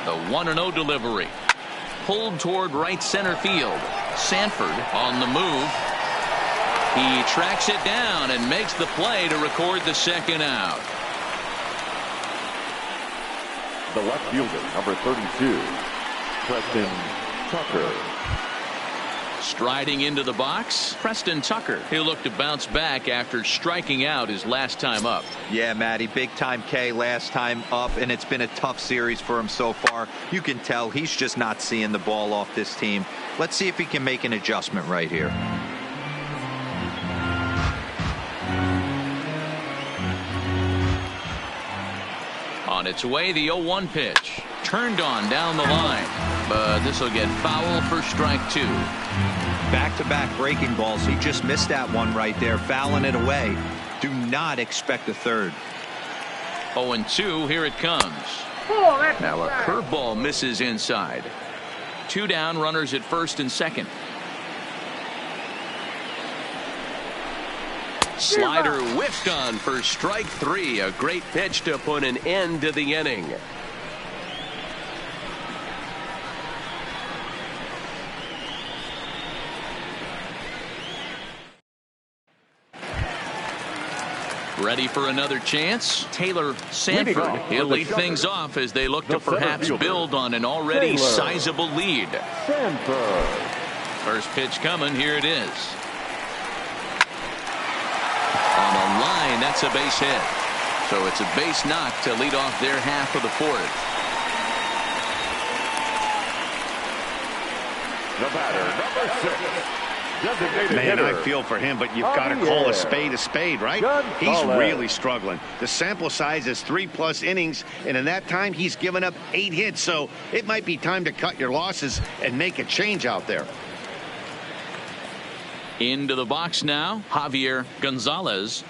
The 1-0 delivery. Pulled toward right center field. Sanford on the move. He tracks it down and makes the play to record the second out. The left fielder, number 32, Preston Tucker. Striding into the box, Preston Tucker. He'll look to bounce back after striking out his last time up. Yeah, Matty, big time K last time up, and it's been a tough series for him so far. You can tell he's just not seeing the ball off this team. Let's see if he can make an adjustment right here. On its way, the 0-1 pitch. Turned on down the line, but this will get foul for strike two. Back-to-back breaking balls. He just missed that one right there, fouling it away. Do not expect a third. 0-2, here it comes. Now a curveball misses inside. 2 down, runners at first and second. Slider whiffed on for strike three. A great pitch to put an end to the inning. Ready for another chance? Taylor Sanford. He'll lead things off as they look to perhaps build on an already sizable lead. Sanford. First pitch coming. Here it is. On a line, that's a base hit. So it's a base knock to lead off their half of the fourth. The batter, number 6. Man, I feel for him, but you've got to call a spade, right? He's really struggling. The sample size is 3+ innings, and in that time, he's given up 8 hits. So it might be time to cut your losses and make a change out there. Into the box now, Javier Gonzalez.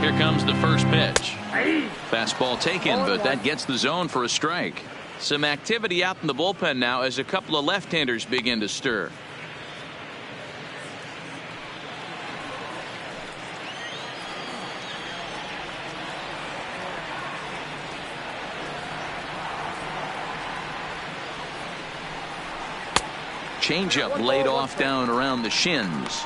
Here comes the first pitch. Fastball taken, but that gets the zone for a strike. Some activity out in the bullpen now as a couple of left-handers begin to stir. Changeup laid off down around the shins.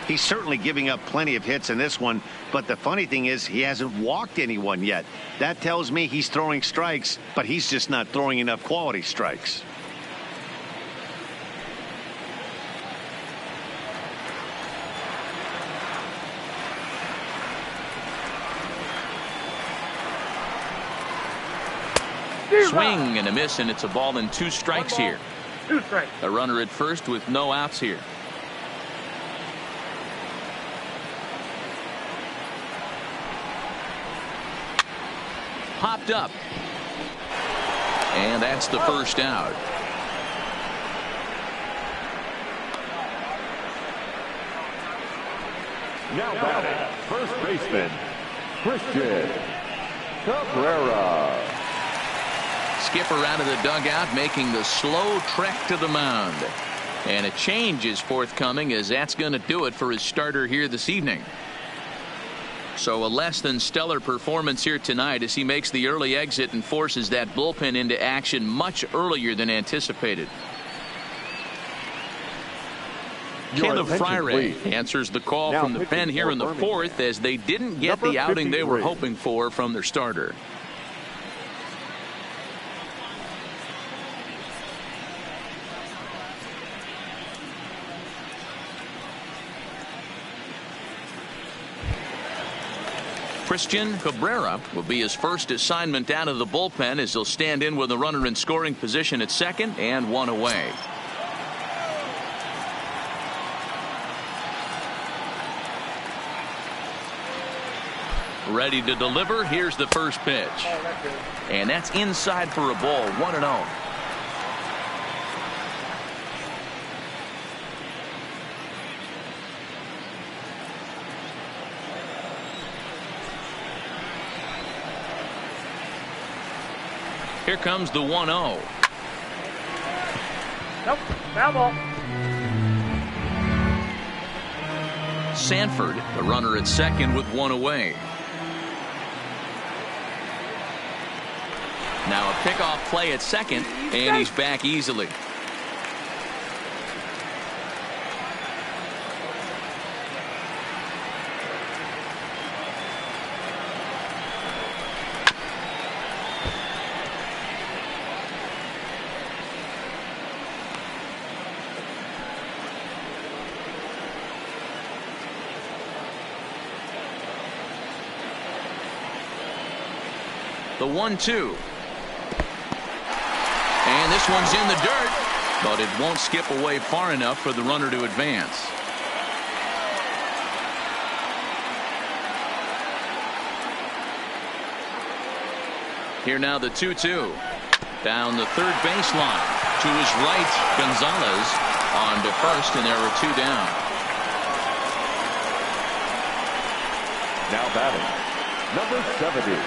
He's certainly giving up plenty of hits in this one, but the funny thing is he hasn't walked anyone yet. That tells me he's throwing strikes, but he's just not throwing enough quality strikes. Swing and a miss, and it's a ball and 2 strikes here. 2 strikes. A runner at first with no outs here. Popped up. And that's the first out. Now batting, first baseman, Christian Cabrera. Skipper out of the dugout, making the slow trek to the mound. And a change is forthcoming, as that's going to do it for his starter here this evening. So a less than stellar performance here tonight as he makes the early exit and forces that bullpen into action much earlier than anticipated. Caleb attention, Freyre please. answers the call Now from the pitching pen here for in the Birmingham. fourth as they didn't get Number the outing they were 53. hoping for from their starter. Christian Cabrera will be his first assignment out of the bullpen as he'll stand in with a runner in scoring position at second and one away. Ready to deliver. Here's the first pitch. And that's inside for a ball. 1-0. Here comes the 1-0. Nope, foul ball. Sanford, the runner at second with one away. Now a pickoff play at second, and he's back easily. The 1-2. And this one's in the dirt, but it won't skip away far enough for the runner to advance. Here now the 2-2. Down the third baseline. To his right, Gonzalez on to first, and there are two down. Now batting, number 70.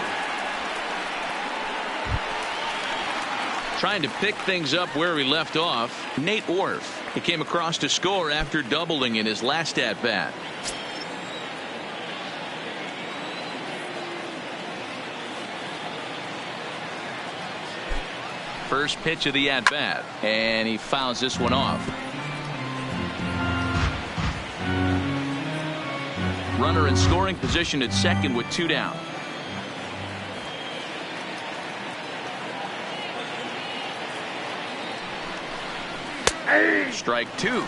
Trying to pick things up where he left off, Nate Orf. He came across to score after doubling in his last at-bat. First pitch of the at-bat, and he fouls this one off. Runner in scoring position at second with two down. Strike two.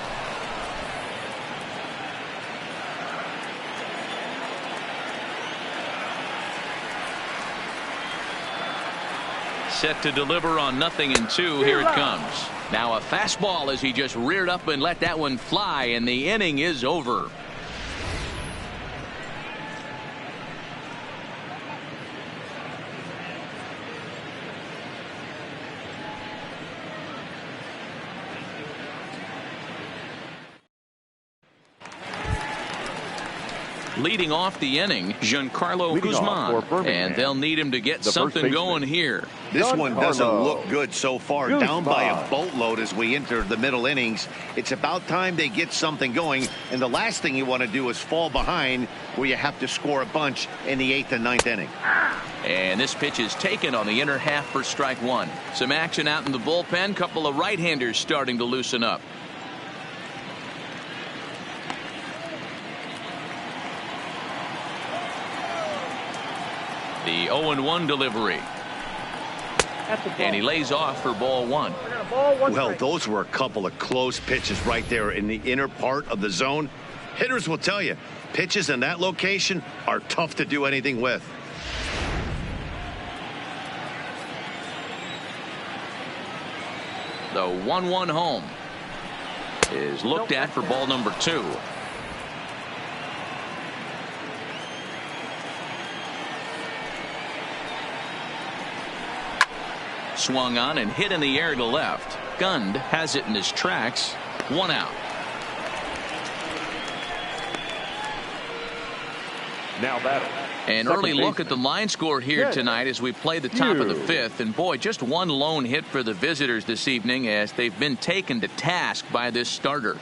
Set to deliver on 0-2. Here it comes. Now a fastball as he just reared up and let that one fly, and the inning is over. Leading off the inning, Giancarlo Guzman, and they'll need him to get something going here. This one doesn't look good so far. Guzman. Down by a boatload as we enter the middle innings. It's about time they get something going, and the last thing you want to do is fall behind where you have to score a bunch in the 8th and 9th inning. And this pitch is taken on the inner half for strike one. Some action out in the bullpen. Couple of right-handers starting to loosen up. The 0-1 delivery. And he lays off for ball one. Well, those were a couple of close pitches right there in the inner part of the zone. Hitters will tell you, pitches in that location are tough to do anything with. The 1-1 home is looked at for ball number two. Swung on and hit in the air to left. Gund has it in his tracks. One out. Now batting. An early look at the line score here tonight as we play the top of the fifth. And boy, just one lone hit for the visitors this evening as they've been taken to task by this starter.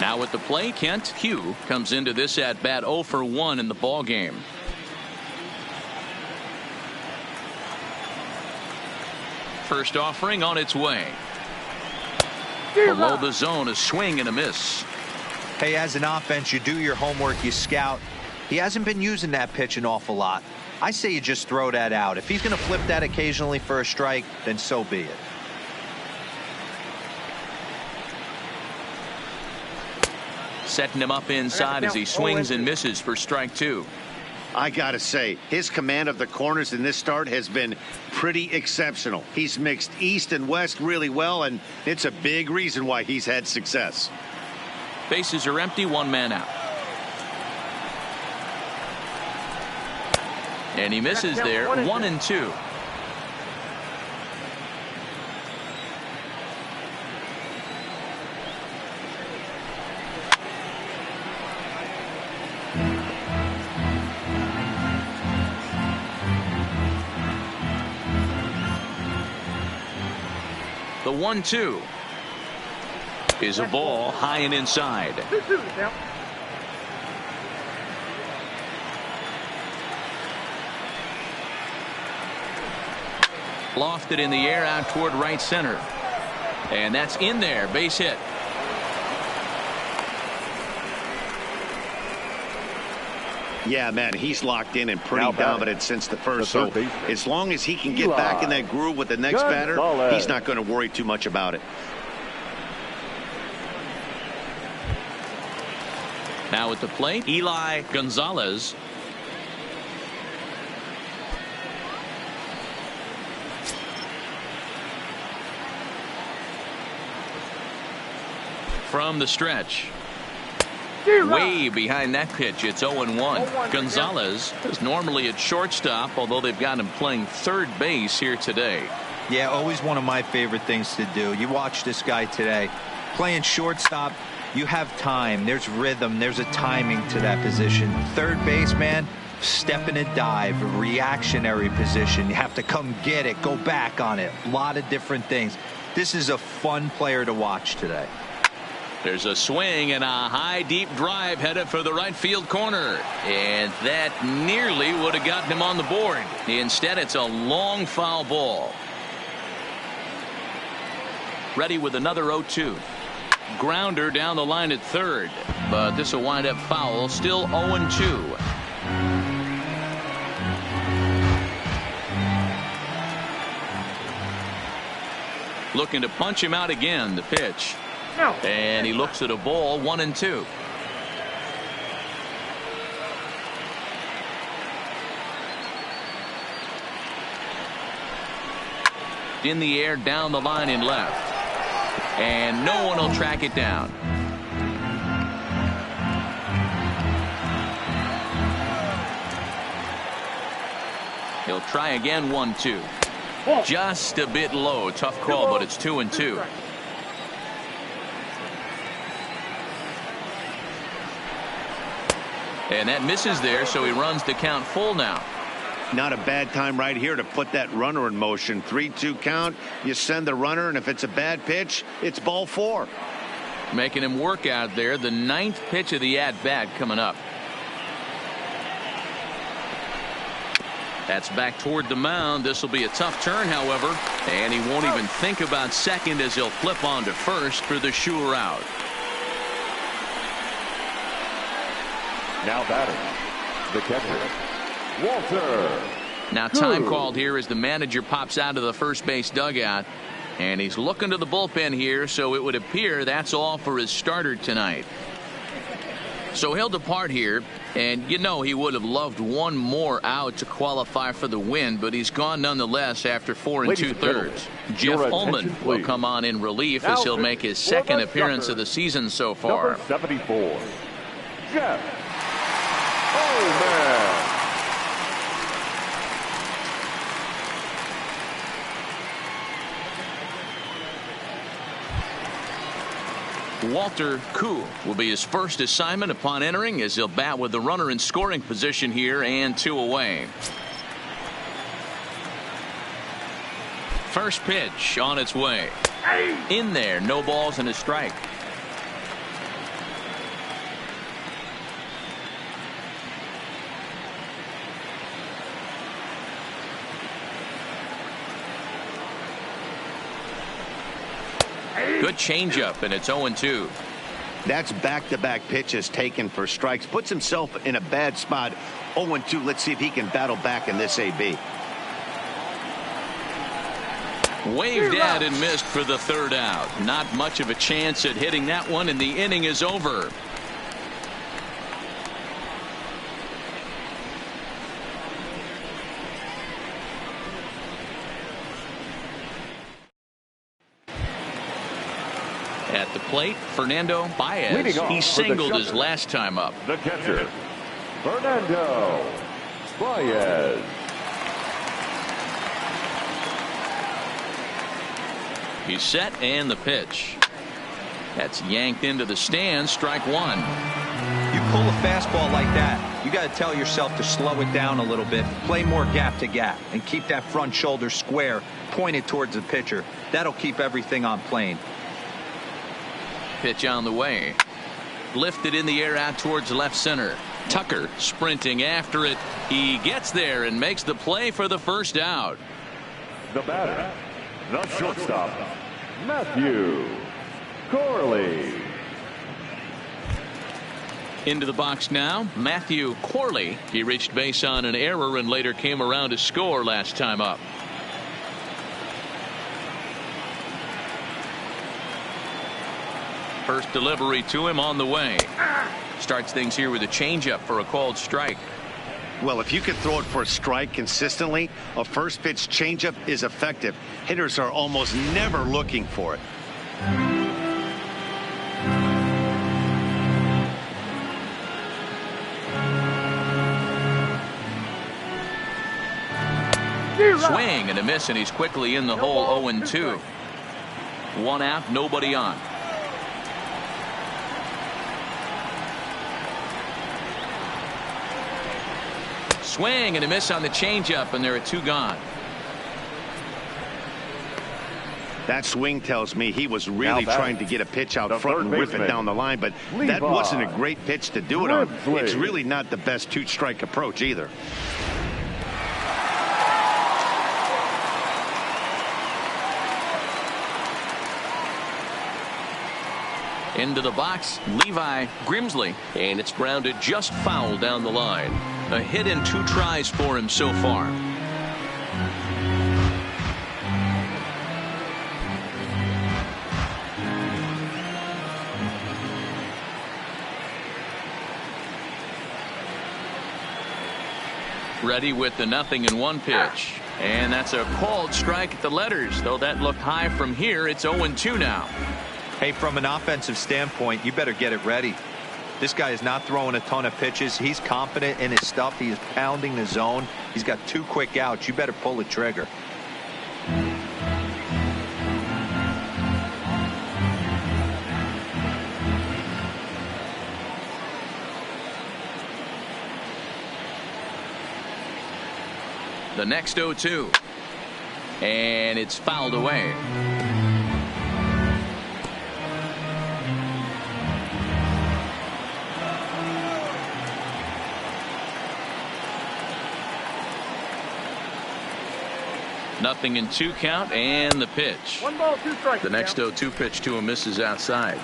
Now at the plate, Kent Hugh comes into this at bat 0 for 1 in the ball game. First offering on its way. Below the zone, a swing and a miss. Hey, as an offense, you do your homework, you scout. He hasn't been using that pitch an awful lot. I say you just throw that out. If he's going to flip that occasionally for a strike, then so be it. Setting him up inside as he swings and misses for strike 2. I gotta say, his command of the corners in this start has been pretty exceptional. He's mixed east and west really well, and it's a big reason why he's had success. Bases are empty, one man out. And he misses there, 1-2. The 1-2 is a ball high and inside. Lofted in the air out toward right center. And that's in there, base hit. Yeah, man, he's locked in and pretty dominant since the first. So as long as he can get back in that groove with the next batter, he's not going to worry too much about it. Now at the plate, Eli Gonzalez. From the stretch. Way behind that pitch. It's 0-1. Gonzalez is normally at shortstop, although they've got him playing third base here today. Yeah, always one of my favorite things to do. You watch this guy today playing shortstop. You have time. There's rhythm. There's a timing to that position. Third base, man, step in and dive, a reactionary position. You have to come get it, go back on it. A lot of different things. This is a fun player to watch today. There's a swing and a high deep drive headed for the right field corner, and that nearly would have gotten him on the board. Instead, it's a long foul ball. Ready with another 0-2. Grounder down the line at third, but this will wind up foul. Still 0-2. Looking to punch him out again. The pitch. And he looks at a ball, 1-2. In the air, down the line in left. And no one will track it down. He'll try again, 1-2. Just a bit low. Tough call, but it's 2-2. And that misses there, so he runs the count full now. Not a bad time right here to put that runner in motion. 3-2 count. You send the runner, and if it's a bad pitch, it's ball 4. Making him work out there. The 9th pitch of the at-bat coming up. That's back toward the mound. This will be a tough turn, however. And he won't even think about second as he'll flip on to first for the sure out. Now batting, the catcher, Walter. Now time called here as the manager pops out of the first base dugout. And he's looking to the bullpen here, so it would appear that's all for his starter tonight. So he'll depart here, and you know he would have loved one more out to qualify for the win, but he's gone nonetheless after 4 2/3. Jeff Ullman will come on in relief as he'll make his second appearance of the season so far. Number 74, Jeff Ullman. Walter Koo will be his first assignment upon entering as he'll bat with the runner in scoring position here and 2 away. First pitch on its way. In there, no balls and a strike. Good changeup, and it's 0-2. That's back-to-back pitches taken for strikes. Puts himself in a bad spot. 0-2. Let's see if he can battle back in this AB. Waved at and missed for the third out. Not much of a chance at hitting that one, and the inning is over. At the plate, Fernando Baez. He singled his last time up. The catcher, Fernando Baez. He's set, and the pitch. That's yanked into the stands. Strike one. You pull a fastball like that, you got to tell yourself to slow it down a little bit, play more gap to gap, and keep that front shoulder square, pointed towards the pitcher. That'll keep everything on plane. Pitch on the way. Lifted in the air out towards left center. Tucker sprinting after it. He gets there and makes the play for the first out. The batter, the shortstop, Matthew Corley. Into the box now, Matthew Corley. He reached base on an error and later came around to score last time up. First delivery to him on the way. Starts things here with a changeup for a called strike. Well, if you can throw it for a strike consistently, a first pitch changeup is effective. Hitters are almost never looking for it. Swing and a miss, and he's quickly in the hole. 0-2. One out, nobody on. Swing and a miss on the changeup, and there are two gone. That swing tells me he was really trying to get a pitch out front and rip it down the line, but that wasn't a great pitch to do it on. It's really not the best two-strike approach either. Into the box, Levi Grimsley, and it's grounded just foul down the line. A hit in 2 tries for him so far. Ready with the 0-1 pitch. And that's a called strike at the letters. Though that looked high from here, it's 0-2 now. Hey, from an offensive standpoint, you better get it ready. This guy is not throwing a ton of pitches. He's confident in his stuff. He is pounding the zone. He's got 2 quick outs. You better pull the trigger. The next 0-2. And it's fouled away. Nothing in 2 count, and the pitch. 1 ball, 2 strikes. The next 0-2 pitch to him misses outside.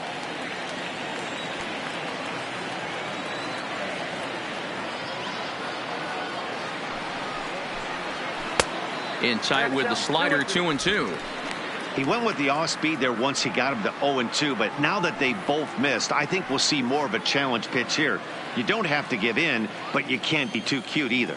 In tight with the slider, 2-2. He went with the off speed there once he got him to 0-2, but now that they both missed, I think we'll see more of a challenge pitch here. You don't have to give in, but you can't be too cute either.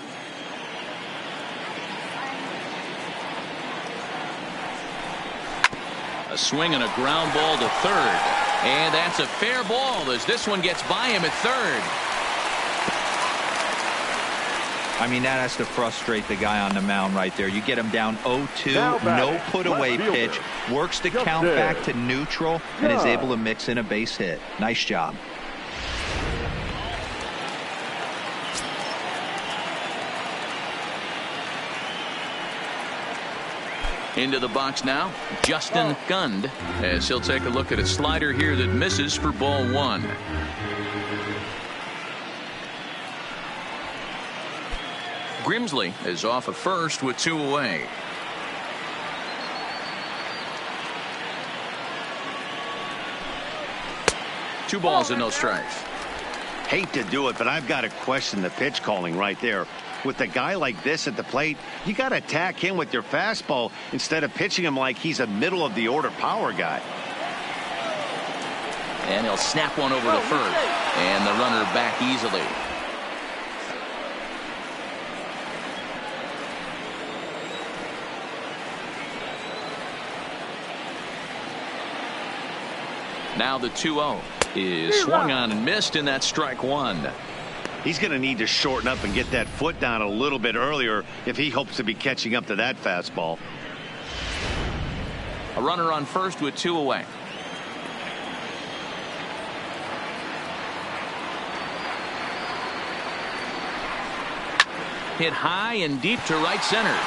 A swing and a ground ball to third. And that's a fair ball as this one gets by him at third. I mean, that has to frustrate the guy on the mound right there. You get him down 0-2, no put-away pitch, works the count back to neutral, and is able to mix in a base hit. Nice job. Into the box now, Justin Gund, as he'll take a look at a slider here that misses for ball 1. Grimsley is off at first with 2 away. 2 balls and no strikes. Hate to do it, but I've got to question the pitch calling right there. With a guy like this at the plate, you got to attack him with your fastball instead of pitching him like he's a middle-of-the-order power guy. And he'll snap one over to first. And the runner back easily. Now the 2-0 is swung on and missed, and that's strike 1. He's going to need to shorten up and get that foot down a little bit earlier if he hopes to be catching up to that fastball. A runner on first with 2 away. Hit high and deep to right center.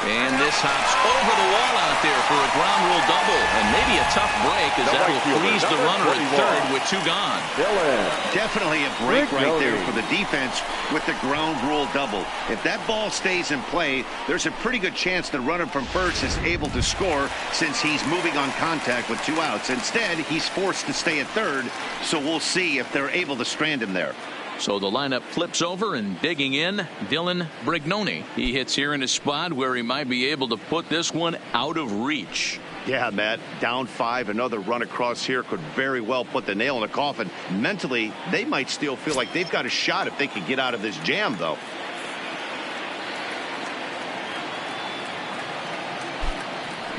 And this hops over the wall out there for a ground rule double. And maybe a tough break as that will freeze the runner at third with 2 gone. Definitely a break right there for the defense with the ground rule double. If that ball stays in play, there's a pretty good chance the runner from first is able to score since he's moving on contact with 2 outs. Instead, he's forced to stay at third, so we'll see if they're able to strand him there. So the lineup flips over, and digging in, Dylan Brignoni. He hits here in a spot where he might be able to put this one out of reach. Yeah, Matt, down 5, another run across here could very well put the nail in the coffin. Mentally, they might still feel like they've got a shot if they could get out of this jam, though.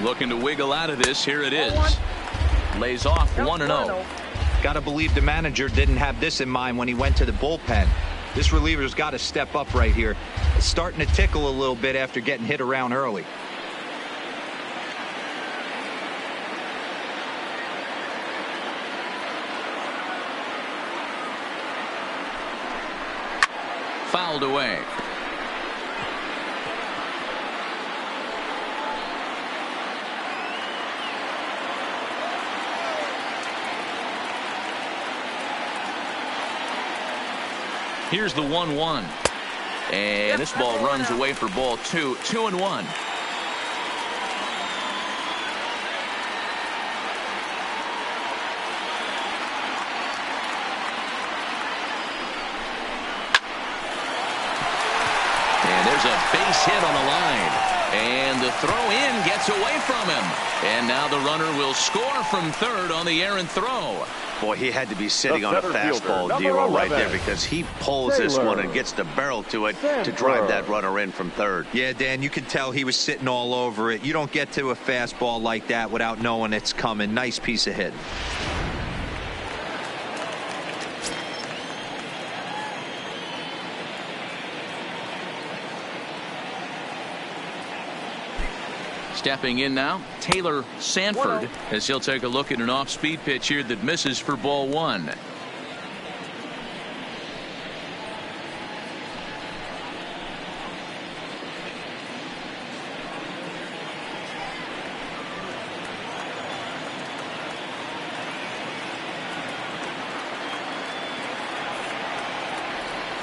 Looking to wiggle out of this. Here it is. Lays off 1-0. Got to believe the manager didn't have this in mind when he went to the bullpen. This reliever's got to step up right here. It's starting to tickle a little bit after getting hit around early. Fouled away. Here's the 1-1. And this ball runs away for ball 2. 2-1. And there's a base hit on the line. And the throw in gets away from him. And now the runner will score from third on the errant throw. Boy, he had to be sitting on a fastball, Dero, right there, because he pulls this one and gets the barrel to it to drive that runner in from third. Yeah, Dan, you could tell he was sitting all over it. You don't get to a fastball like that without knowing it's coming. Nice piece of hit. Stepping in now, Taylor Sanford, as he'll take a look at an off-speed pitch here that misses for ball 1.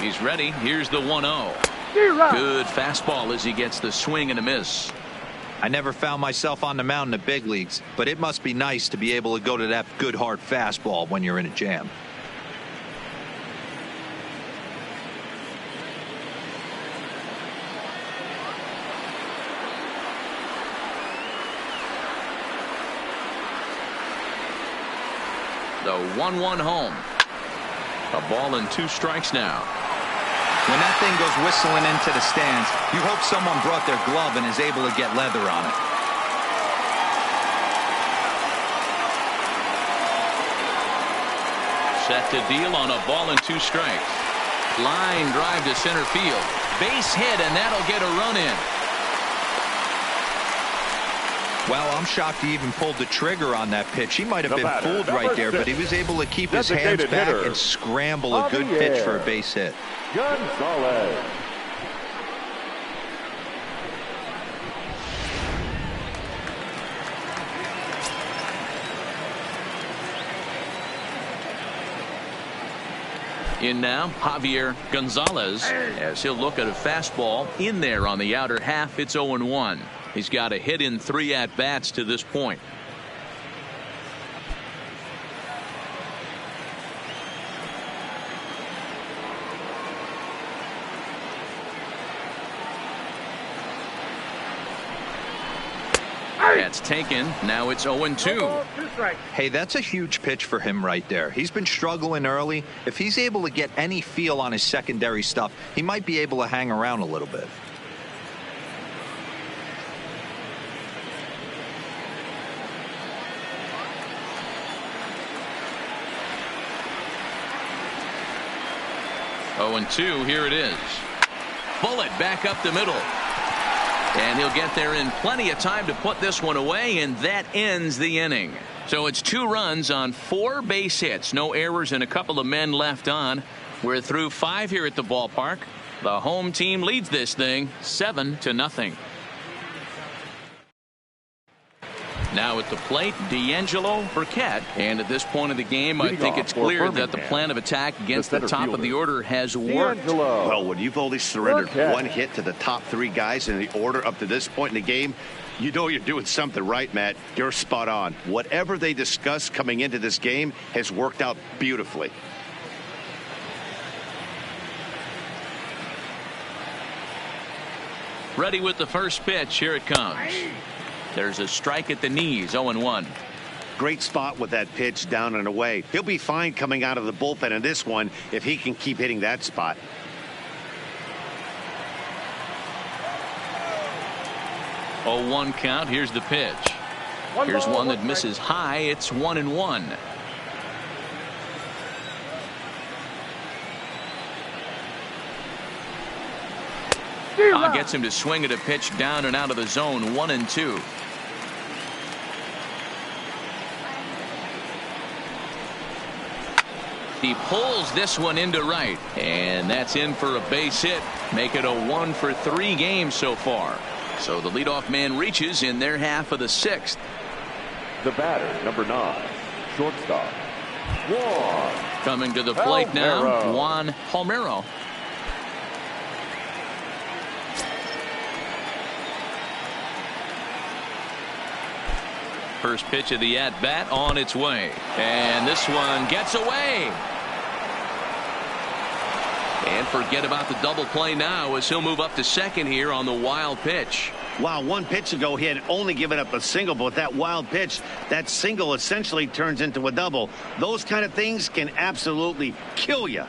He's ready. Here's the 1-0. Good fastball as he gets the swing and a miss. I never found myself on the mound in the big leagues, but it must be nice to be able to go to that good hard fastball when you're in a jam. The 1-1 home. A ball and 2 strikes now. When that thing goes whistling into the stands, you hope someone brought their glove and is able to get leather on it. Set to deal on a ball and 2 strikes. Line drive to center field. Base hit, and that'll get a run in. Well, I'm shocked he even pulled the trigger on that pitch. He might have been fooled right there, but he was able to keep his hands back and scramble a good pitch for a base hit. Gonzalez. In now, Javier Gonzalez, as he'll look at a fastball in there on the outer half. It's 0-1. He's got a hit in 3 at-bats to this point. That's taken. Now it's 0-2. Hey, that's a huge pitch for him right there. He's been struggling early. If he's able to get any feel on his secondary stuff, he might be able to hang around a little bit. Oh, 2. Here it is. Bullet back up the middle. And he'll get there in plenty of time to put this one away, and that ends the inning. So it's 2 runs on 4 base hits. No errors and a couple of men left on. We're through 5 here at the ballpark. The home team leads this thing 7-0. Now at the plate, D'Angelo Burkett. And at this point of the game, I think it's clear that the plan of attack against the top of the order has worked. Well, when you've only surrendered 1 hit to the top 3 guys in the order up to this point in the game, you know you're doing something right, Matt. You're spot on. Whatever they discussed coming into this game has worked out beautifully. Ready with the first pitch. Here it comes. There's a strike at the knees. 0-1. Great spot with that pitch down and away. He'll be fine coming out of the bullpen in this one if he can keep hitting that spot. 0-1 count. Here's the pitch. Here's one that misses high. It's 1-1. Gets him to swing at a pitch down and out of the zone. 1-2. He pulls this one into right, and that's in for a base hit. Make it a 1-for-3 game so far. So the leadoff man reaches in their half of the 6th. The batter, number 9, shortstop, Juan. Coming to the plate now, Juan Palmeiro. First pitch of the at-bat on its way. And this one gets away. And forget about the double play now as he'll move up to second here on the wild pitch. Wow, 1 pitch ago he had only given up a single, but with that wild pitch, that single essentially turns into a double. Those kind of things can absolutely kill you.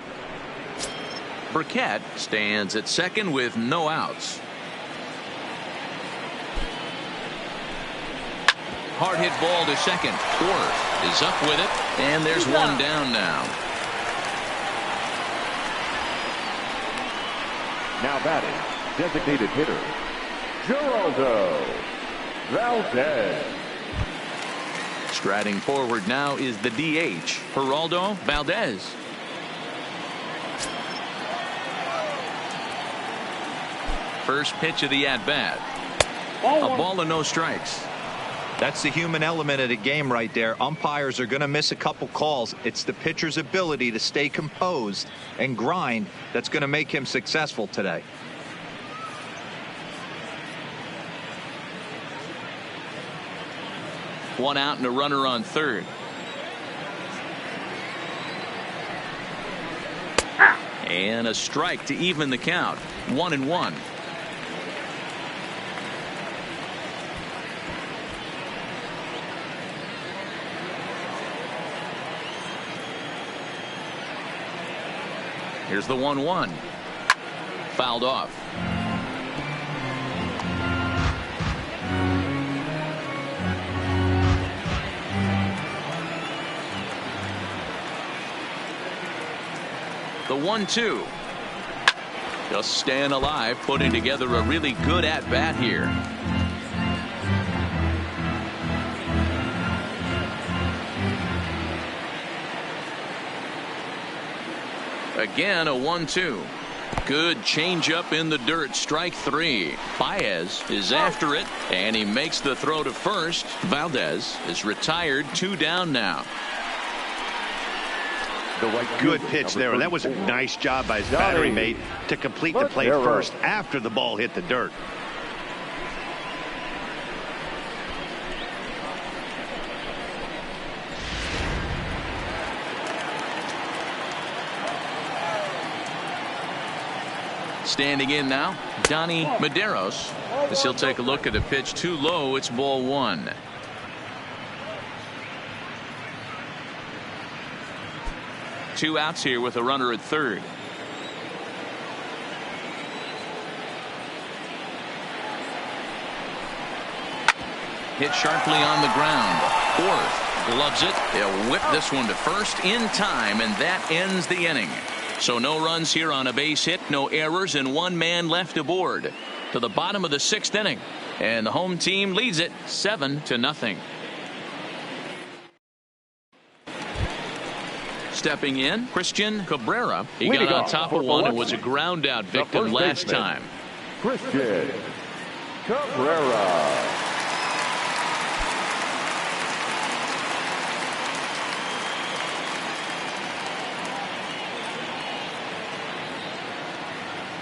Burkett stands at second with no outs. Hard hit ball to second. Orr is up with it, and there's one down now. Now batting, designated hitter, Geraldo Valdez. Striding forward now is the DH, Geraldo Valdez. First pitch of the at-bat. A ball and no strikes. That's the human element of the game right there. Umpires are going to miss a couple calls. It's the pitcher's ability to stay composed and grind that's going to make him successful today. One out and a runner on third. And a strike to even the count. 1-1. Here's the 1-1. Fouled off. The 1-2. Just staying alive, putting together a really good at-bat here. Again, a 1-2. Good changeup in the dirt. Strike 3. Baez is after it, and he makes the throw to first. Valdez is retired. 2 down now. Good pitch there, and that was a nice job by his battery mate to complete the play first after the ball hit the dirt. Standing in now, Donnie Medeiros, as he'll take a look at a pitch too low. It's ball one. Two outs here with a runner at third. Hit sharply on the ground. Fourth gloves it. He'll whip this one to first in time, and that ends the inning. So no runs here on a base hit, no errors, and one man left aboard. To the bottom of the sixth inning, and the home team leads it 7-0. Stepping in, Christian Cabrera. He got on top of one and was a ground out victim last time. Christian Cabrera.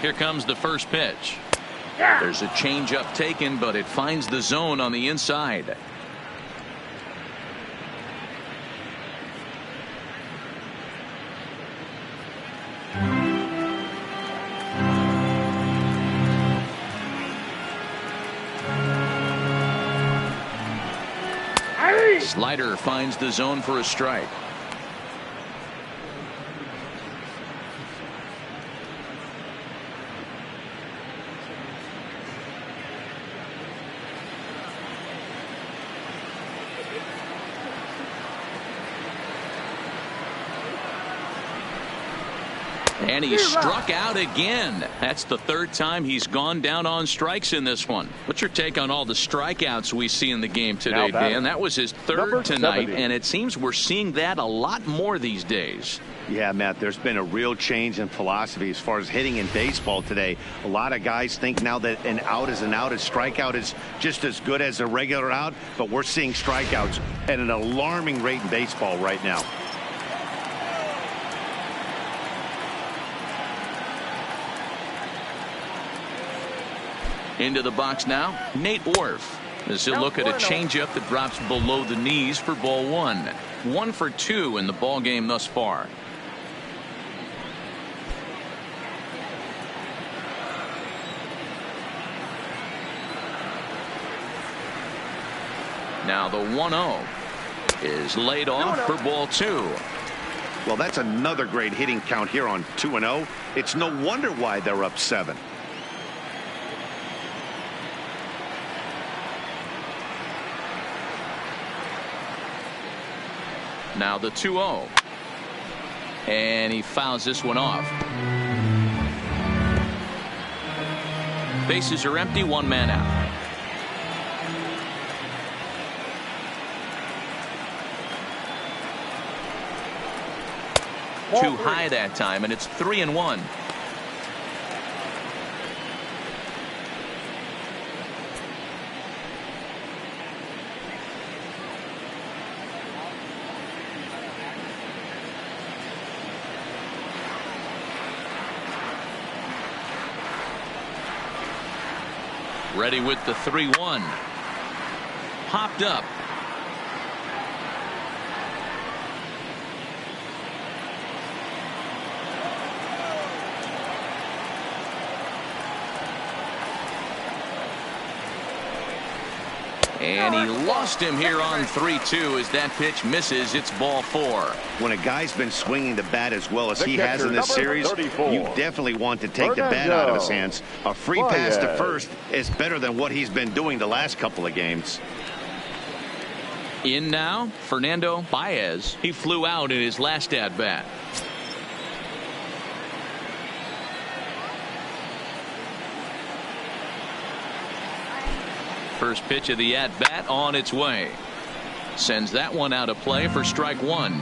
Here comes the first pitch. There's a changeup taken, but it finds the zone on the inside. Slider finds the zone for a strike. And he struck out again. That's the third time he's gone down on strikes in this one. What's your take on all the strikeouts we see in the game today, Dan? That was his third tonight, and it seems we're seeing that a lot more these days. Yeah, Matt, there's been a real change in philosophy as far as hitting in baseball today. A lot of guys think now that an out is an out. A strikeout is just as good as a regular out, but we're seeing strikeouts at an alarming rate in baseball right now. Into the box now, Nate Orf, as he'll look at a changeup that drops below the knees for ball one. 1 for 2 in the ball game thus far. Now the 1-0 is laid off for ball two. Well, that's another great hitting count here on 2-0. It's no wonder why they're up 7. Now the 2-0. And he fouls this one off. Bases are empty, one man out. Too high that time, and it's 3-1. Ready with the 3-1. Popped up. And he lost him here on 3-2 as that pitch misses. It's ball 4. When a guy's been swinging the bat as well as he has in this series, you definitely want to take the bat out of his hands. A free pass to first is better than what he's been doing the last couple of games. In now, Fernando Baez. He flew out in his last at bat. First pitch of the at-bat on its way. Sends that one out of play for strike one.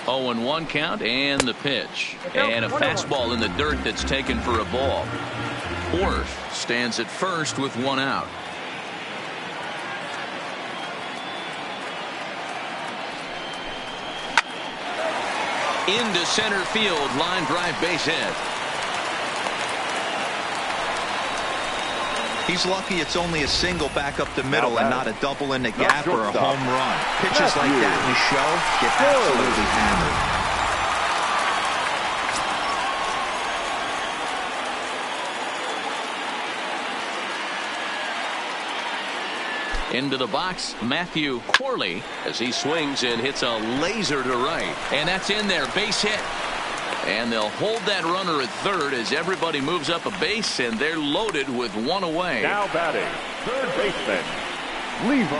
Oh, and 1 count, and the pitch. And a fastball in the dirt that's taken for a ball. Orf stands at first with 1 out. Into center field, line drive base hit. He's lucky it's only a single back up the middle and not a double in the gap or a home run. Pitches like that in the show get absolutely hammered. Into the box, Matthew Corley, as he swings and hits a laser to right. And that's in there, base hit. And they'll hold that runner at third as everybody moves up a base, and they're loaded with one away. Now batting, third baseman, Levi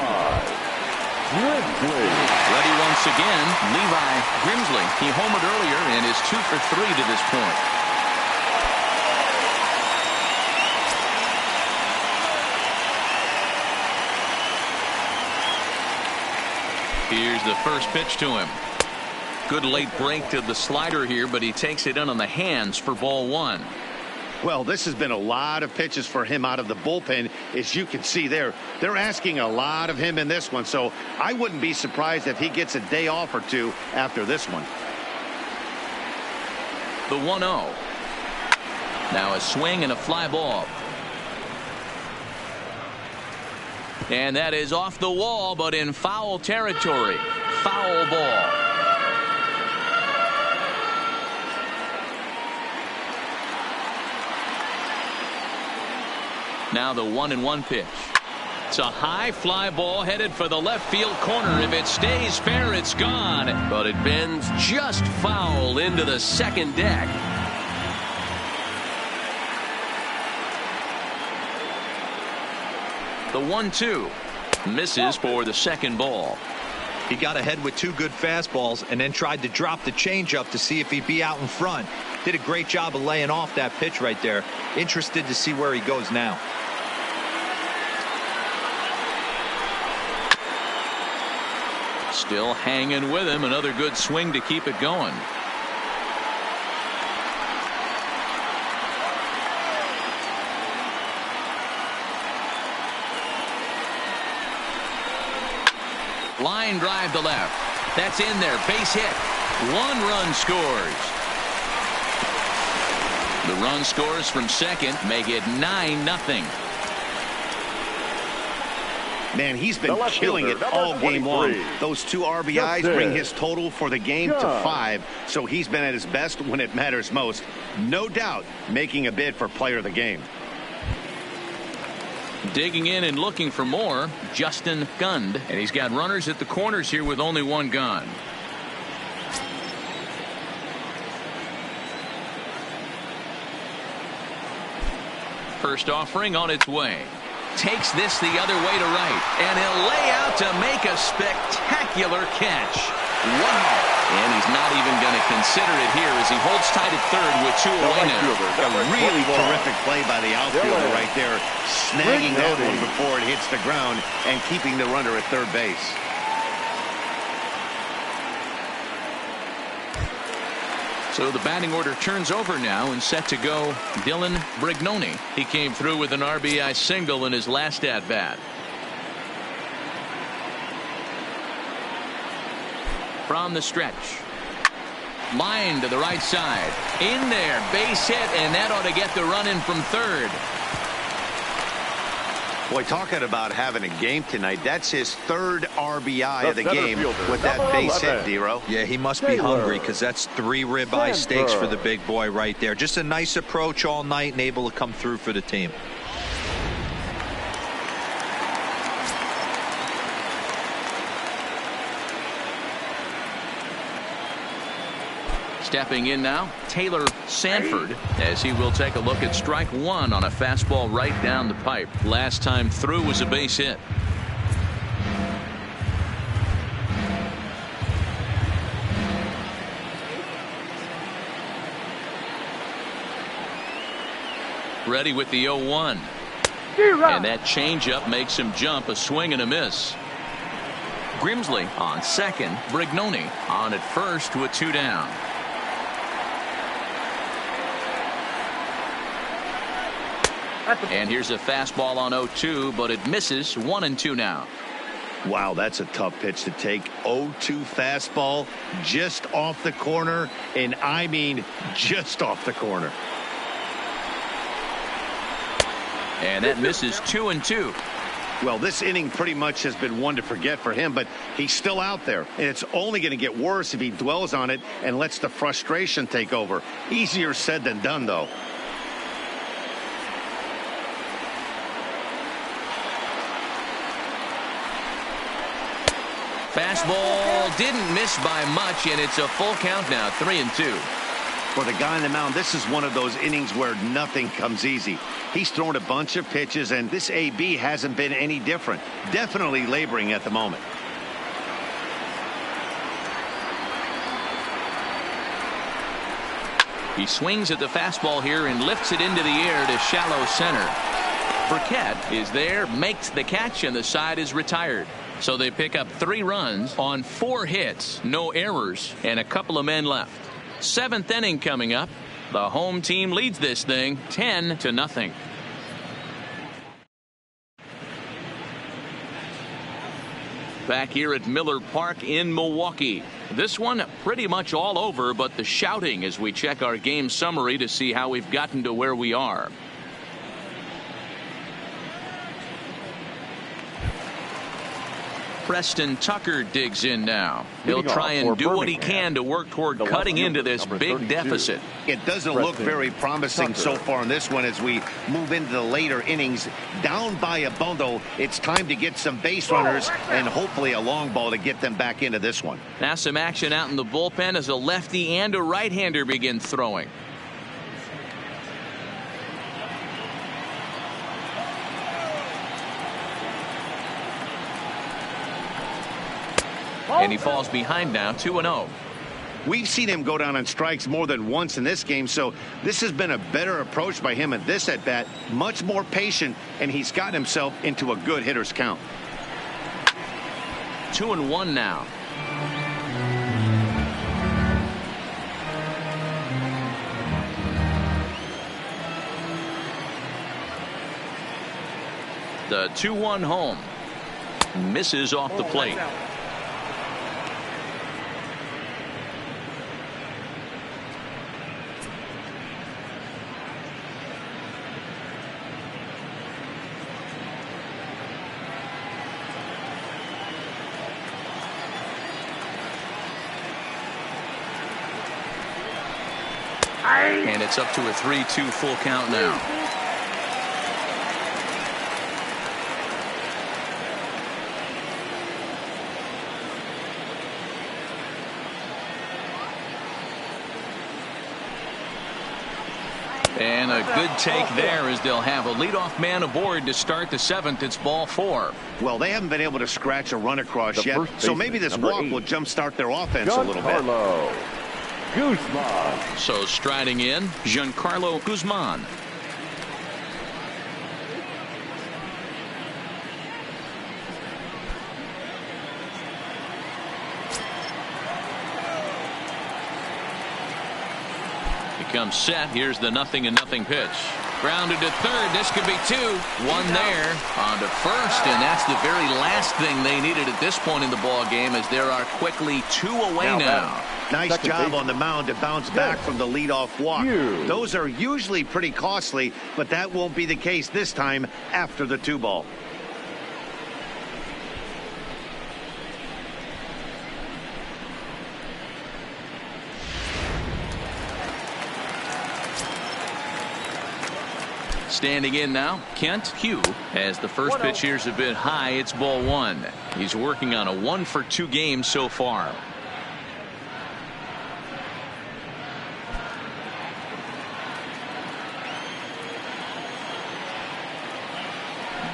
Grimsley. Ready once again, Levi Grimsley. He homered earlier and is 2 for 3 to this point. Here's the first pitch to him. Good late break to the slider here, but he takes it in on the hands for ball one. Well, this has been a lot of pitches for him out of the bullpen. As you can see there, they're asking a lot of him in this one, so I wouldn't be surprised if he gets a day off or two after this one. The 1-0. Now a swing and a fly ball. And that is off the wall, but in foul territory. Foul ball. Now the 1-1 pitch. It's a high fly ball headed for the left field corner. If it stays fair, it's gone. But it bends just foul into the second deck. The 1-2 misses for the second ball. He got ahead with 2 good fastballs and then tried to drop the changeup to see if he'd be out in front. Did a great job of laying off that pitch right there. Interested to see where he goes now. Still hanging with him. Another good swing to keep it going. Line drive to left. That's in there. Base hit. 1 run scores. The run scores from second make it 9-0. Man, he's been killing it all game long. Those 2 RBIs bring his total for the game to 5, so he's been at his best when it matters most. No doubt making a bid for player of the game. Digging in and looking for more, Justin Gund. And he's got runners at the corners here with only 1 gone. First offering on its way. Takes this the other way to right. And he'll lay out to make a spectacular catch. Wow. And he's not even going to consider it here as he holds tight at third with 2 away now. A really terrific play by the outfielder right there, snagging that one before it hits the ground and keeping the runner at third base. So the batting order turns over now and set to go Dylan Brignoni. He came through with an RBI single in his last at-bat. From the stretch. Line to the right side. In there. Base hit, and that ought to get the run in from third. Boy, talking about having a game tonight, that's his 3rd RBI of the game with that base hit, Dero. Yeah, he must be hungry because that's 3 ribeye steaks for the big boy right there. Just a nice approach all night and able to come through for the team. Stepping in now, Taylor Sanford, as he will take a look at strike 1 on a fastball right down the pipe. Last time through was a base hit. Ready with the 0-1. And that changeup makes him jump. A swing and a miss. Grimsley on second. Brignoni on at first with 2 down. And here's a fastball on 0-2, but it misses. 1-2 now. Wow, that's a tough pitch to take. 0-2 fastball just off the corner, and I mean just off the corner. And that misses 2-2. Well, this inning pretty much has been one to forget for him, but he's still out there. And it's only going to get worse if he dwells on it and lets the frustration take over. Easier said than done, though. Fastball didn't miss by much, and it's a full count now, 3-2. For the guy on the mound, this is one of those innings where nothing comes easy. He's thrown a bunch of pitches, and this AB hasn't been any different. Definitely laboring at the moment. He swings at the fastball here and lifts it into the air to shallow center. Burkett is there, makes the catch, and the side is retired. So they pick up 3 runs on 4 hits, no errors, and a couple of men left. 7th inning coming up. The home team leads this thing 10-0. Back here at Miller Park in Milwaukee. This one pretty much all over, but the shouting as we check our game summary to see how we've gotten to where we are. Preston Tucker digs in now. He'll try and do what he can to work toward cutting into this big deficit. It doesn't look very promising so far in this one as we move into the later innings. Down by a bundle, it's time to get some base runners and hopefully a long ball to get them back into this one. Now some action out in the bullpen as a lefty and a right-hander begin throwing. And he falls behind now, 2-0. We've seen him go down on strikes more than once in this game, so this has been a better approach by him at this at-bat. Much more patient, and he's gotten himself into a good hitter's count. 2-1 now. The 2-1 home. Misses off the plate. And it's up to a 3-2 full count now. And a good take there as they'll have a leadoff man aboard to start the 7th. It's ball 4. Well, they haven't been able to scratch a run across yet, so maybe this walk will jumpstart their offense a little bit. Guzman. So striding in, Giancarlo Guzman. He comes set. Here's the 0-0 pitch. Grounded to third. This could be 2. 1 there. On to first, and that's the very last thing they needed at this point in the ball game, as there are quickly 2 away now. Nice job on the mound to bounce back from the leadoff walk. Those are usually pretty costly, but that won't be the case this time after the 2 ball. Standing in now, Kent Hugh. As the first pitch here's a bit high, it's ball 1. He's working on a 1-for-2 game so far.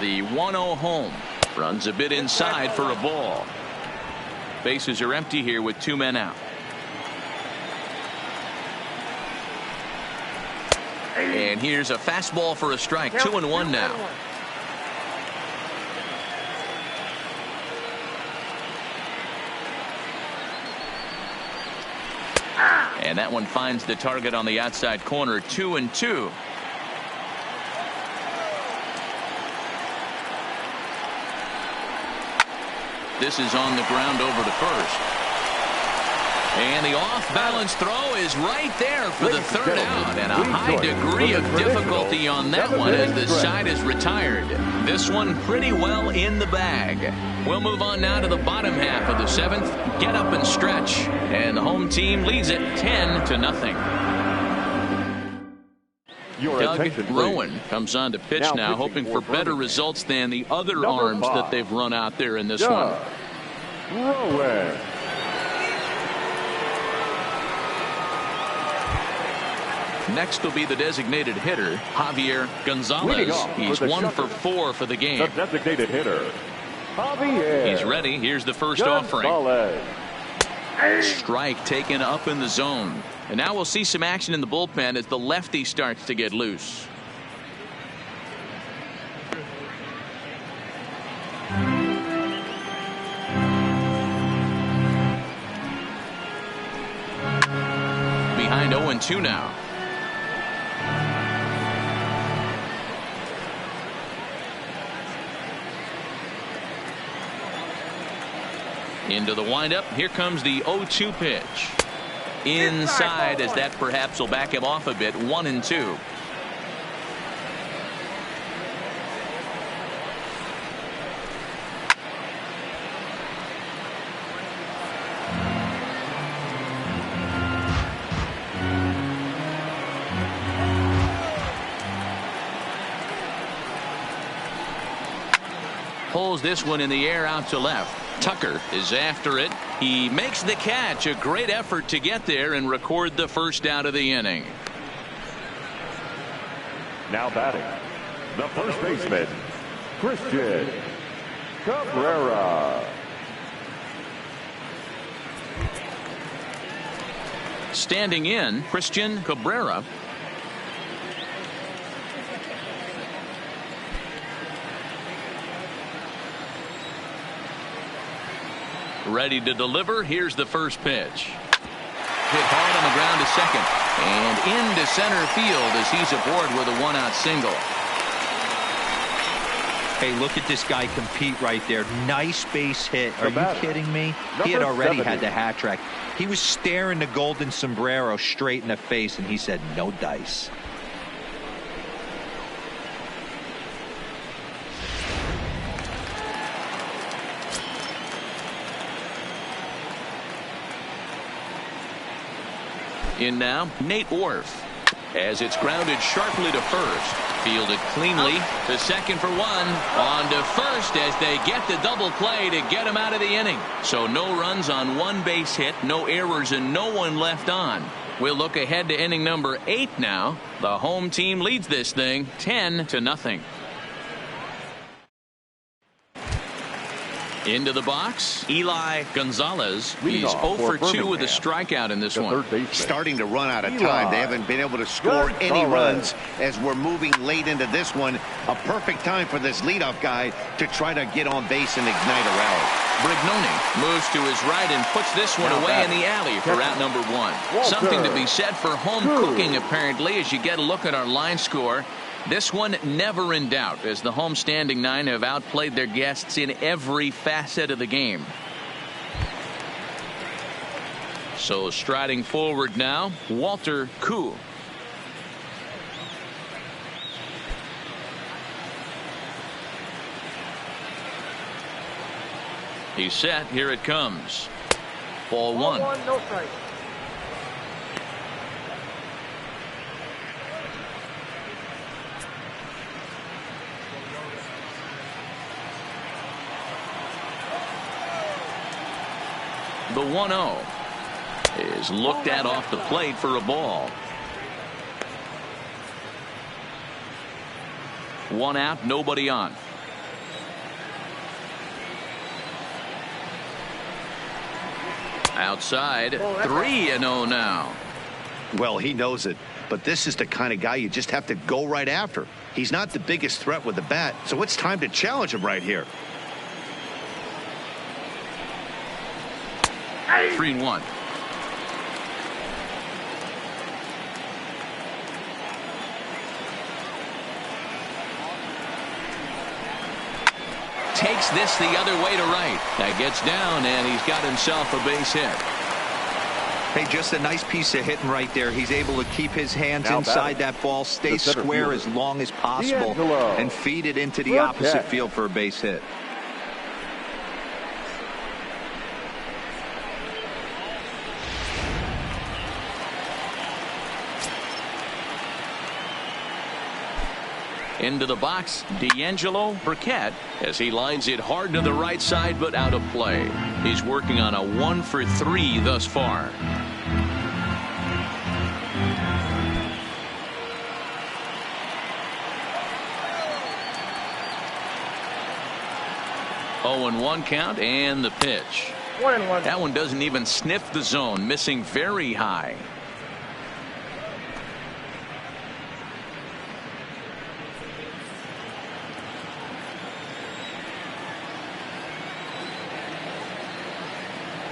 The 1-0 home. Runs a bit inside for a ball. Bases are empty here with 2 men out. And here's a fastball for a strike. 2-1 now. And that one finds the target on the outside corner. 2-2. This is on the ground over to first. And the off-balance throw is right there for the third out. And a high degree of difficulty on that one as the side is retired. This one pretty well in the bag. We'll move on now to the bottom half of the seventh. Get up and stretch. And the home team leads it 10-0. Doug Rowan comes on to pitch now hoping for better results than the other arms that they've run out there in this one. Rowan. Next will be the designated hitter, Javier Gonzalez. He's 1 for 4 for the game. The designated hitter, Javier. He's ready. Here's the first offering. Strike taken up in the zone. And now we'll see some action in the bullpen as the lefty starts to get loose. Behind 0-2 now. Into the windup. Here comes the 0-2 pitch. Inside, as that perhaps will back him off a bit. 1-2. Pulls this one in the air out to left. Tucker is after it. He makes the catch. A great effort to get there and record the first out of the inning. Now batting, the first baseman, Christian Cabrera. Standing in, Christian Cabrera. Ready to deliver. Here's the first pitch. Hit hard on the ground to second. And into center field as he's aboard with a one-out single. Hey, look at this guy compete right there. Nice base hit. Are you kidding me? He had already had the hat trick. He was staring the golden sombrero straight in the face, and he said, no dice. In now, Nate Orf. As it's grounded sharply to first. Fielded cleanly to second for one. On to first as they get the double play to get him out of the inning. So no runs on one base hit, no errors, and no one left on. We'll look ahead to inning number 8 now. The home team leads this thing 10-0. Into the box, Eli Gonzalez. He's 0 for 2 with a strikeout in this one. Starting to run out of time. They haven't been able to score any runs as we're moving late into this one. A perfect time for this leadoff guy to try to get on base and ignite a rally. Brignoni moves to his right and puts this one away in the alley for out number 1. Something to be said for home cooking, apparently, as you get a look at our line score. This one never in doubt, as the home standing 9 have outplayed their guests in every facet of the game. So striding forward now, Walter Koo. He's set. Here it comes. Ball 1. No strike. The 1-0 is looked at off the plate for a ball. 1 out, nobody on. Outside, 3-0 now. Well, he knows it, but this is the kind of guy you just have to go right after. He's not the biggest threat with the bat, so it's time to challenge him right here. 3-1. Takes this the other way to right. That gets down, and he's got himself a base hit. Hey, just a nice piece of hitting right there. He's able to keep his hands inside that ball, stay square as long as possible, and feed it into the opposite field for a base hit. Into the box, D'Angelo Burkett as he lines it hard to the right side but out of play. He's working on a 1-for-3 thus far. Oh, and 1 count and the pitch. 1-1. That one doesn't even sniff the zone, missing very high.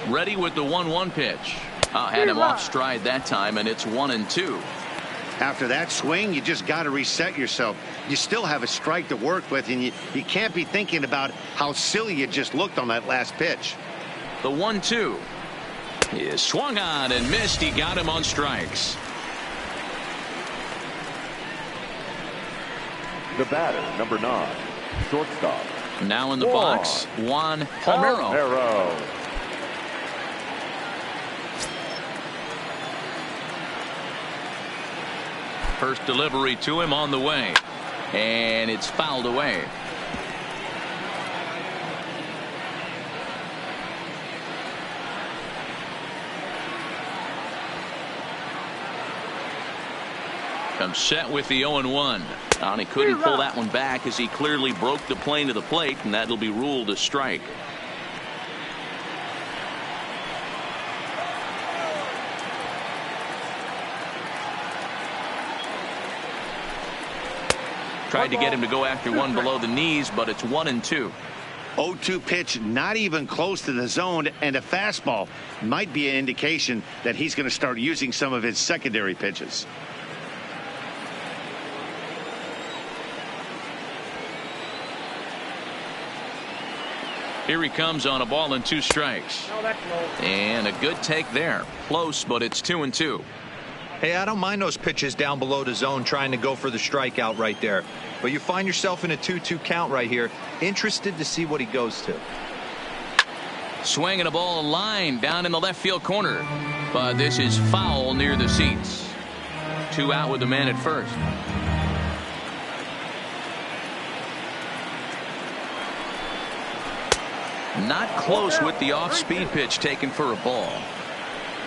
Ready with the 1-1 pitch. Had him off stride that time, and it's 1-2. After that swing, you just got to reset yourself. You still have a strike to work with, and you can't be thinking about how silly you just looked on that last pitch. The 1-2 is swung on and missed. He got him on strikes. The batter, number 9, shortstop. Now in the box, Juan Palmeiro. First delivery to him on the way, and it's fouled away. Comes set with the 0-1. And he couldn't pull that one back as he clearly broke the plane to the plate, and that'll be ruled a strike. Tried to get him to go after one below the knees, but it's 1-2. 0-2 pitch, not even close to the zone, and a fastball might be an indication that he's going to start using some of his secondary pitches. Here he comes on a ball and 2 strikes. And a good take there. Close, but it's 2-2. Hey, I don't mind those pitches down below the zone trying to go for the strikeout right there. But you find yourself in a 2-2 count right here. Interested to see what he goes to. Swinging a ball line down in the left field corner. But this is foul near the seats. 2 out with the man at first. Not close with the off-speed pitch taken for a ball.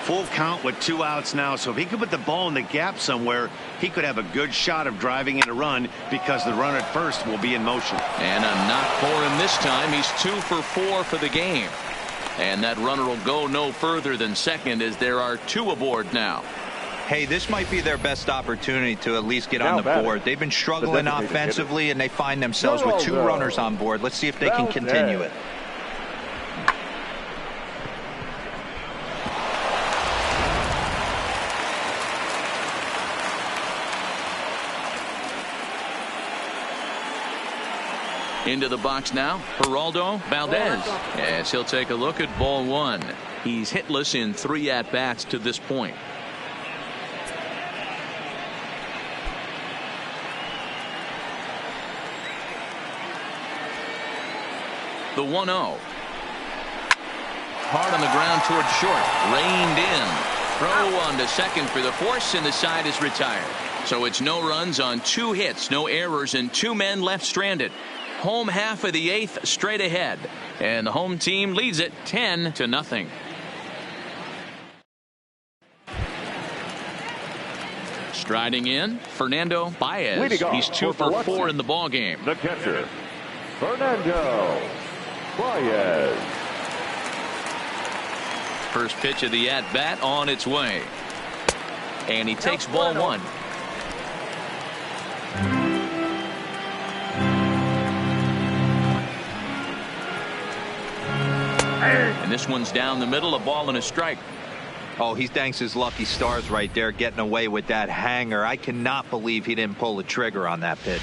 Full count with 2 outs now, so if he could put the ball in the gap somewhere, he could have a good shot of driving in a run because the runner at first will be in motion. And a knock for him this time. He's 2 for 4 for the game. And that runner will go no further than second as there are 2 aboard now. Hey, this might be their best opportunity to at least get on the board. They've been struggling offensively, and they find themselves with 2 runners on board. Let's see if they can continue it. Into the box now, Geraldo Valdez. Yes, he'll take a look at ball 1. He's hitless in 3 at-bats to this point. The 1-0. Hard on the ground towards short. Reined in. Throw on to second for the force, and the side is retired. So it's no runs on 2 hits, no errors, and 2 men left stranded. Home half of the 8th straight ahead, and the home team leads it 10-0. Striding in, Fernando Baez. He's 2 for 4 in the ball game. The catcher, Fernando Baez. First pitch of the at-bat on its way, and he takes ball 1. And this one's down the middle, a ball and a strike. Oh, he thanks his lucky stars right there getting away with that hanger. I cannot believe he didn't pull the trigger on that pitch.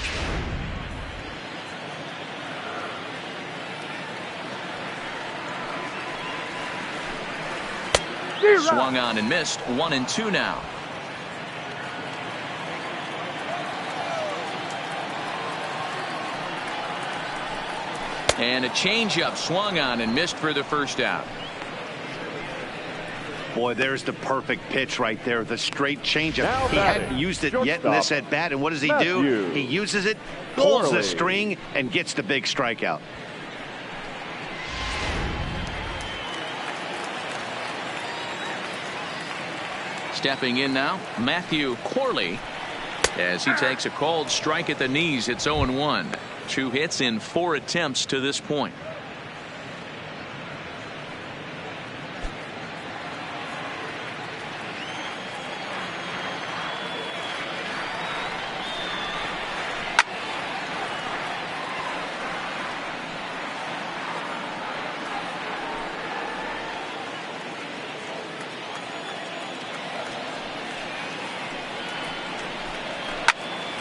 Swung on and missed. 1-2 now. And a changeup swung on and missed for the first out. Boy, there's the perfect pitch right there. The straight changeup. He hadn't used it yet in this at bat. And what does he do? He uses it, pulls the string, and gets the big strikeout. Stepping in now, Matthew Corley, as he takes a called strike at the knees. It's 0-1. 2 hits in 4 attempts to this point.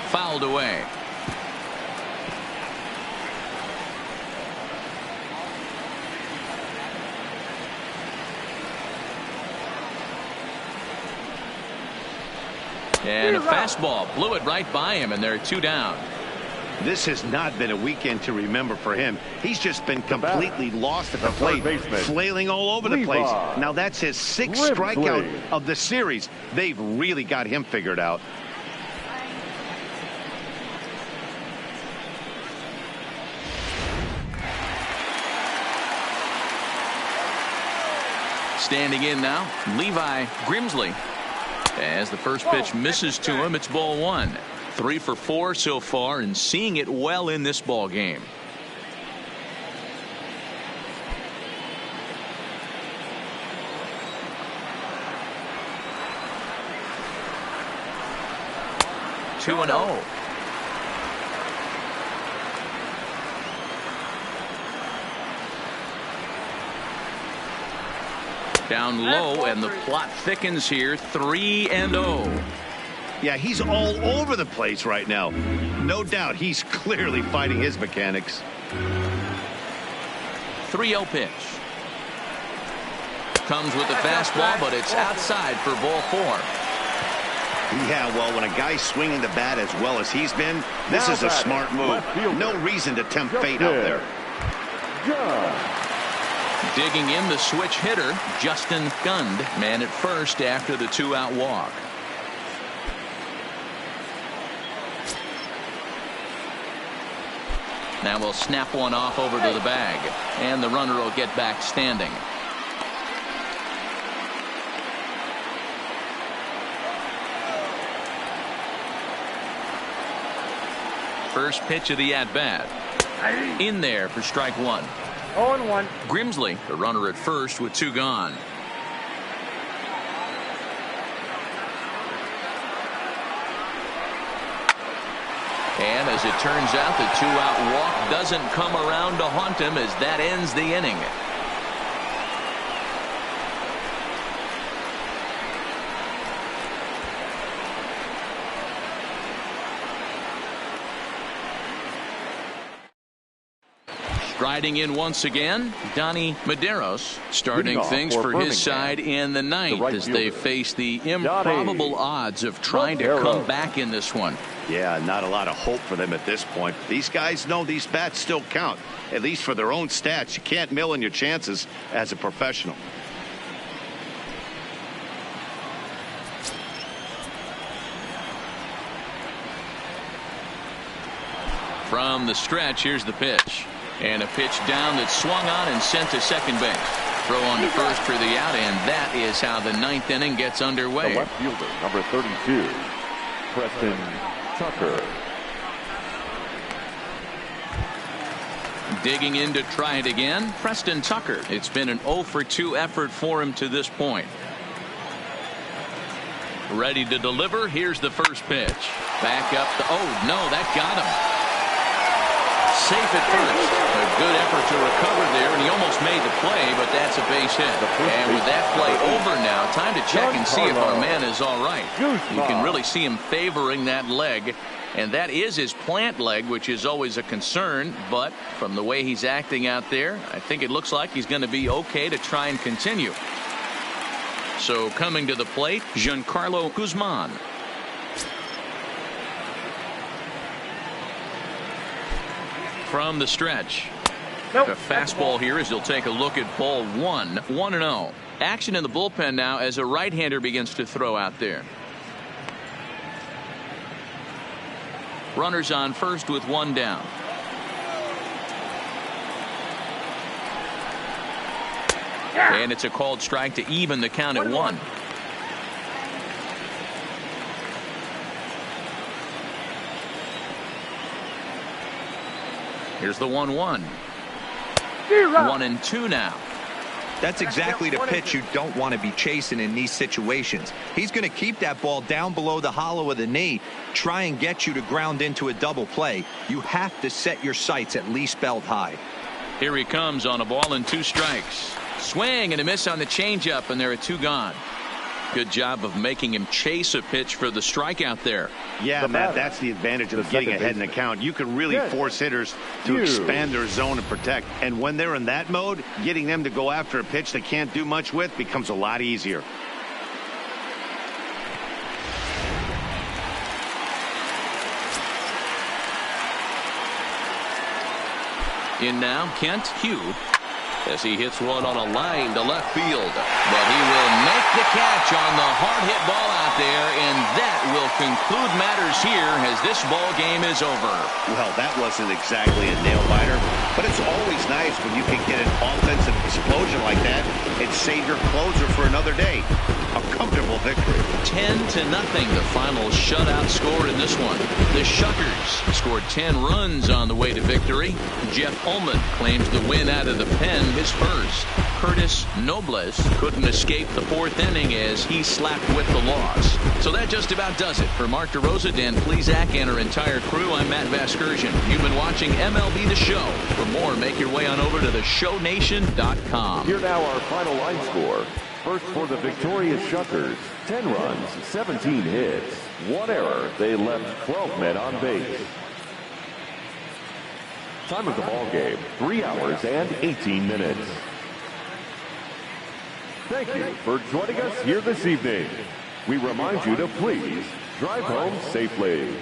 Fouled away. And a fastball blew it right by him, and they're 2 down. This has not been a weekend to remember for him. He's just been completely lost at the plate, flailing all over the place. Now that's his 6th strikeout of the series. They've really got him figured out. Standing in now, Levi Grimsley. As the first pitch misses to him, it's ball 1. 3 for 4 so far, and seeing it well in this ball game. Two and 0. Down low, and the plot thickens here. 3-0. Yeah, he's all over the place right now. No doubt he's clearly fighting his mechanics. 3-0 pitch. Comes with the fastball, but it's outside for ball 4. Yeah, well, when a guy's swinging the bat as well as he's been, this is a smart move. No reason to tempt fate out there. Digging in the switch hitter, Justin Gund, man at first after the 2-out walk. Now we'll snap one off over to the bag, and the runner will get back standing. First pitch of the at-bat. In there for strike 1. 0-1. Grimsley, the runner at first with 2 gone. And as it turns out, the 2-out walk doesn't come around to haunt him as that ends the inning. Striding in once again, Donnie Medeiros, starting things for his side in the 9th as they face the improbable odds of trying to come back in this one. Yeah, not a lot of hope for them at this point. These guys know these bats still count, at least for their own stats. You can't mill in your chances as a professional. From the stretch, here's the pitch. And a pitch down that's swung on and sent to second base. Throw on to first for the out, and that is how the 9th inning gets underway. The left fielder, number 32, Preston Tucker. Digging in to try it again, Preston Tucker. It's been an 0 for 2 effort for him to this point. Ready to deliver. Here's the first pitch. Back up. Oh, no, that got him. Safe at first. A good effort to recover there, and he almost made the play, but that's a base hit. And with that play over now, time to check and see if our man is all right. You can really see him favoring that leg, and that is his plant leg, which is always a concern, but from the way he's acting out there, I think it looks like he's going to be okay to try and continue. So coming to the plate, Giancarlo Guzman. From the stretch. Nope. The fastball here as he'll take a look at ball 1. 1-0. Action in the bullpen now as a right-hander begins to throw out there. Runners on first with 1 down. And it's a called strike to even the count at 1. Here's the 1-1. 1-2 now. That's exactly the pitch you don't want to be chasing in these situations. He's going to keep that ball down below the hollow of the knee, try and get you to ground into a double play. You have to set your sights at least belt high. Here he comes on a ball and 2 strikes. Swing and a miss on the changeup, and there are 2 gone. Good job of making him chase a pitch for the strikeout there. Yeah, Matt, that's the advantage of getting ahead in the count. You can really force hitters to expand their zone and protect. And when they're in that mode, getting them to go after a pitch they can't do much with becomes a lot easier. In now, Kent Hugh. As he hits one on a line to left field. But he will make the catch on the hard hit ball out there, and that will conclude matters here as this ball game is over. Well, that wasn't exactly a nail biter, but it's always nice when you can get an offensive explosion like that and save your closer for another day. A comfortable victory. 10-0, the final shutout score in this one. The Shuckers scored 10 runs on the way to victory. Jeff Ullman claims the win out of the pen, his first. Curtis Nobles couldn't escape the 4th inning as he slapped with the loss. So that just about does it. For Mark DeRosa, Dan Plesac, and our entire crew, I'm Matt Vasgersian. You've been watching MLB The Show. For more, make your way on over to theshownation.com. Here now our final line score. First for the victorious Shuckers, 10 runs, 17 hits, 1 error. They left 12 men on base. Time of the ball game, 3 hours and 18 minutes. Thank you for joining us here this evening. We remind you to please drive home safely.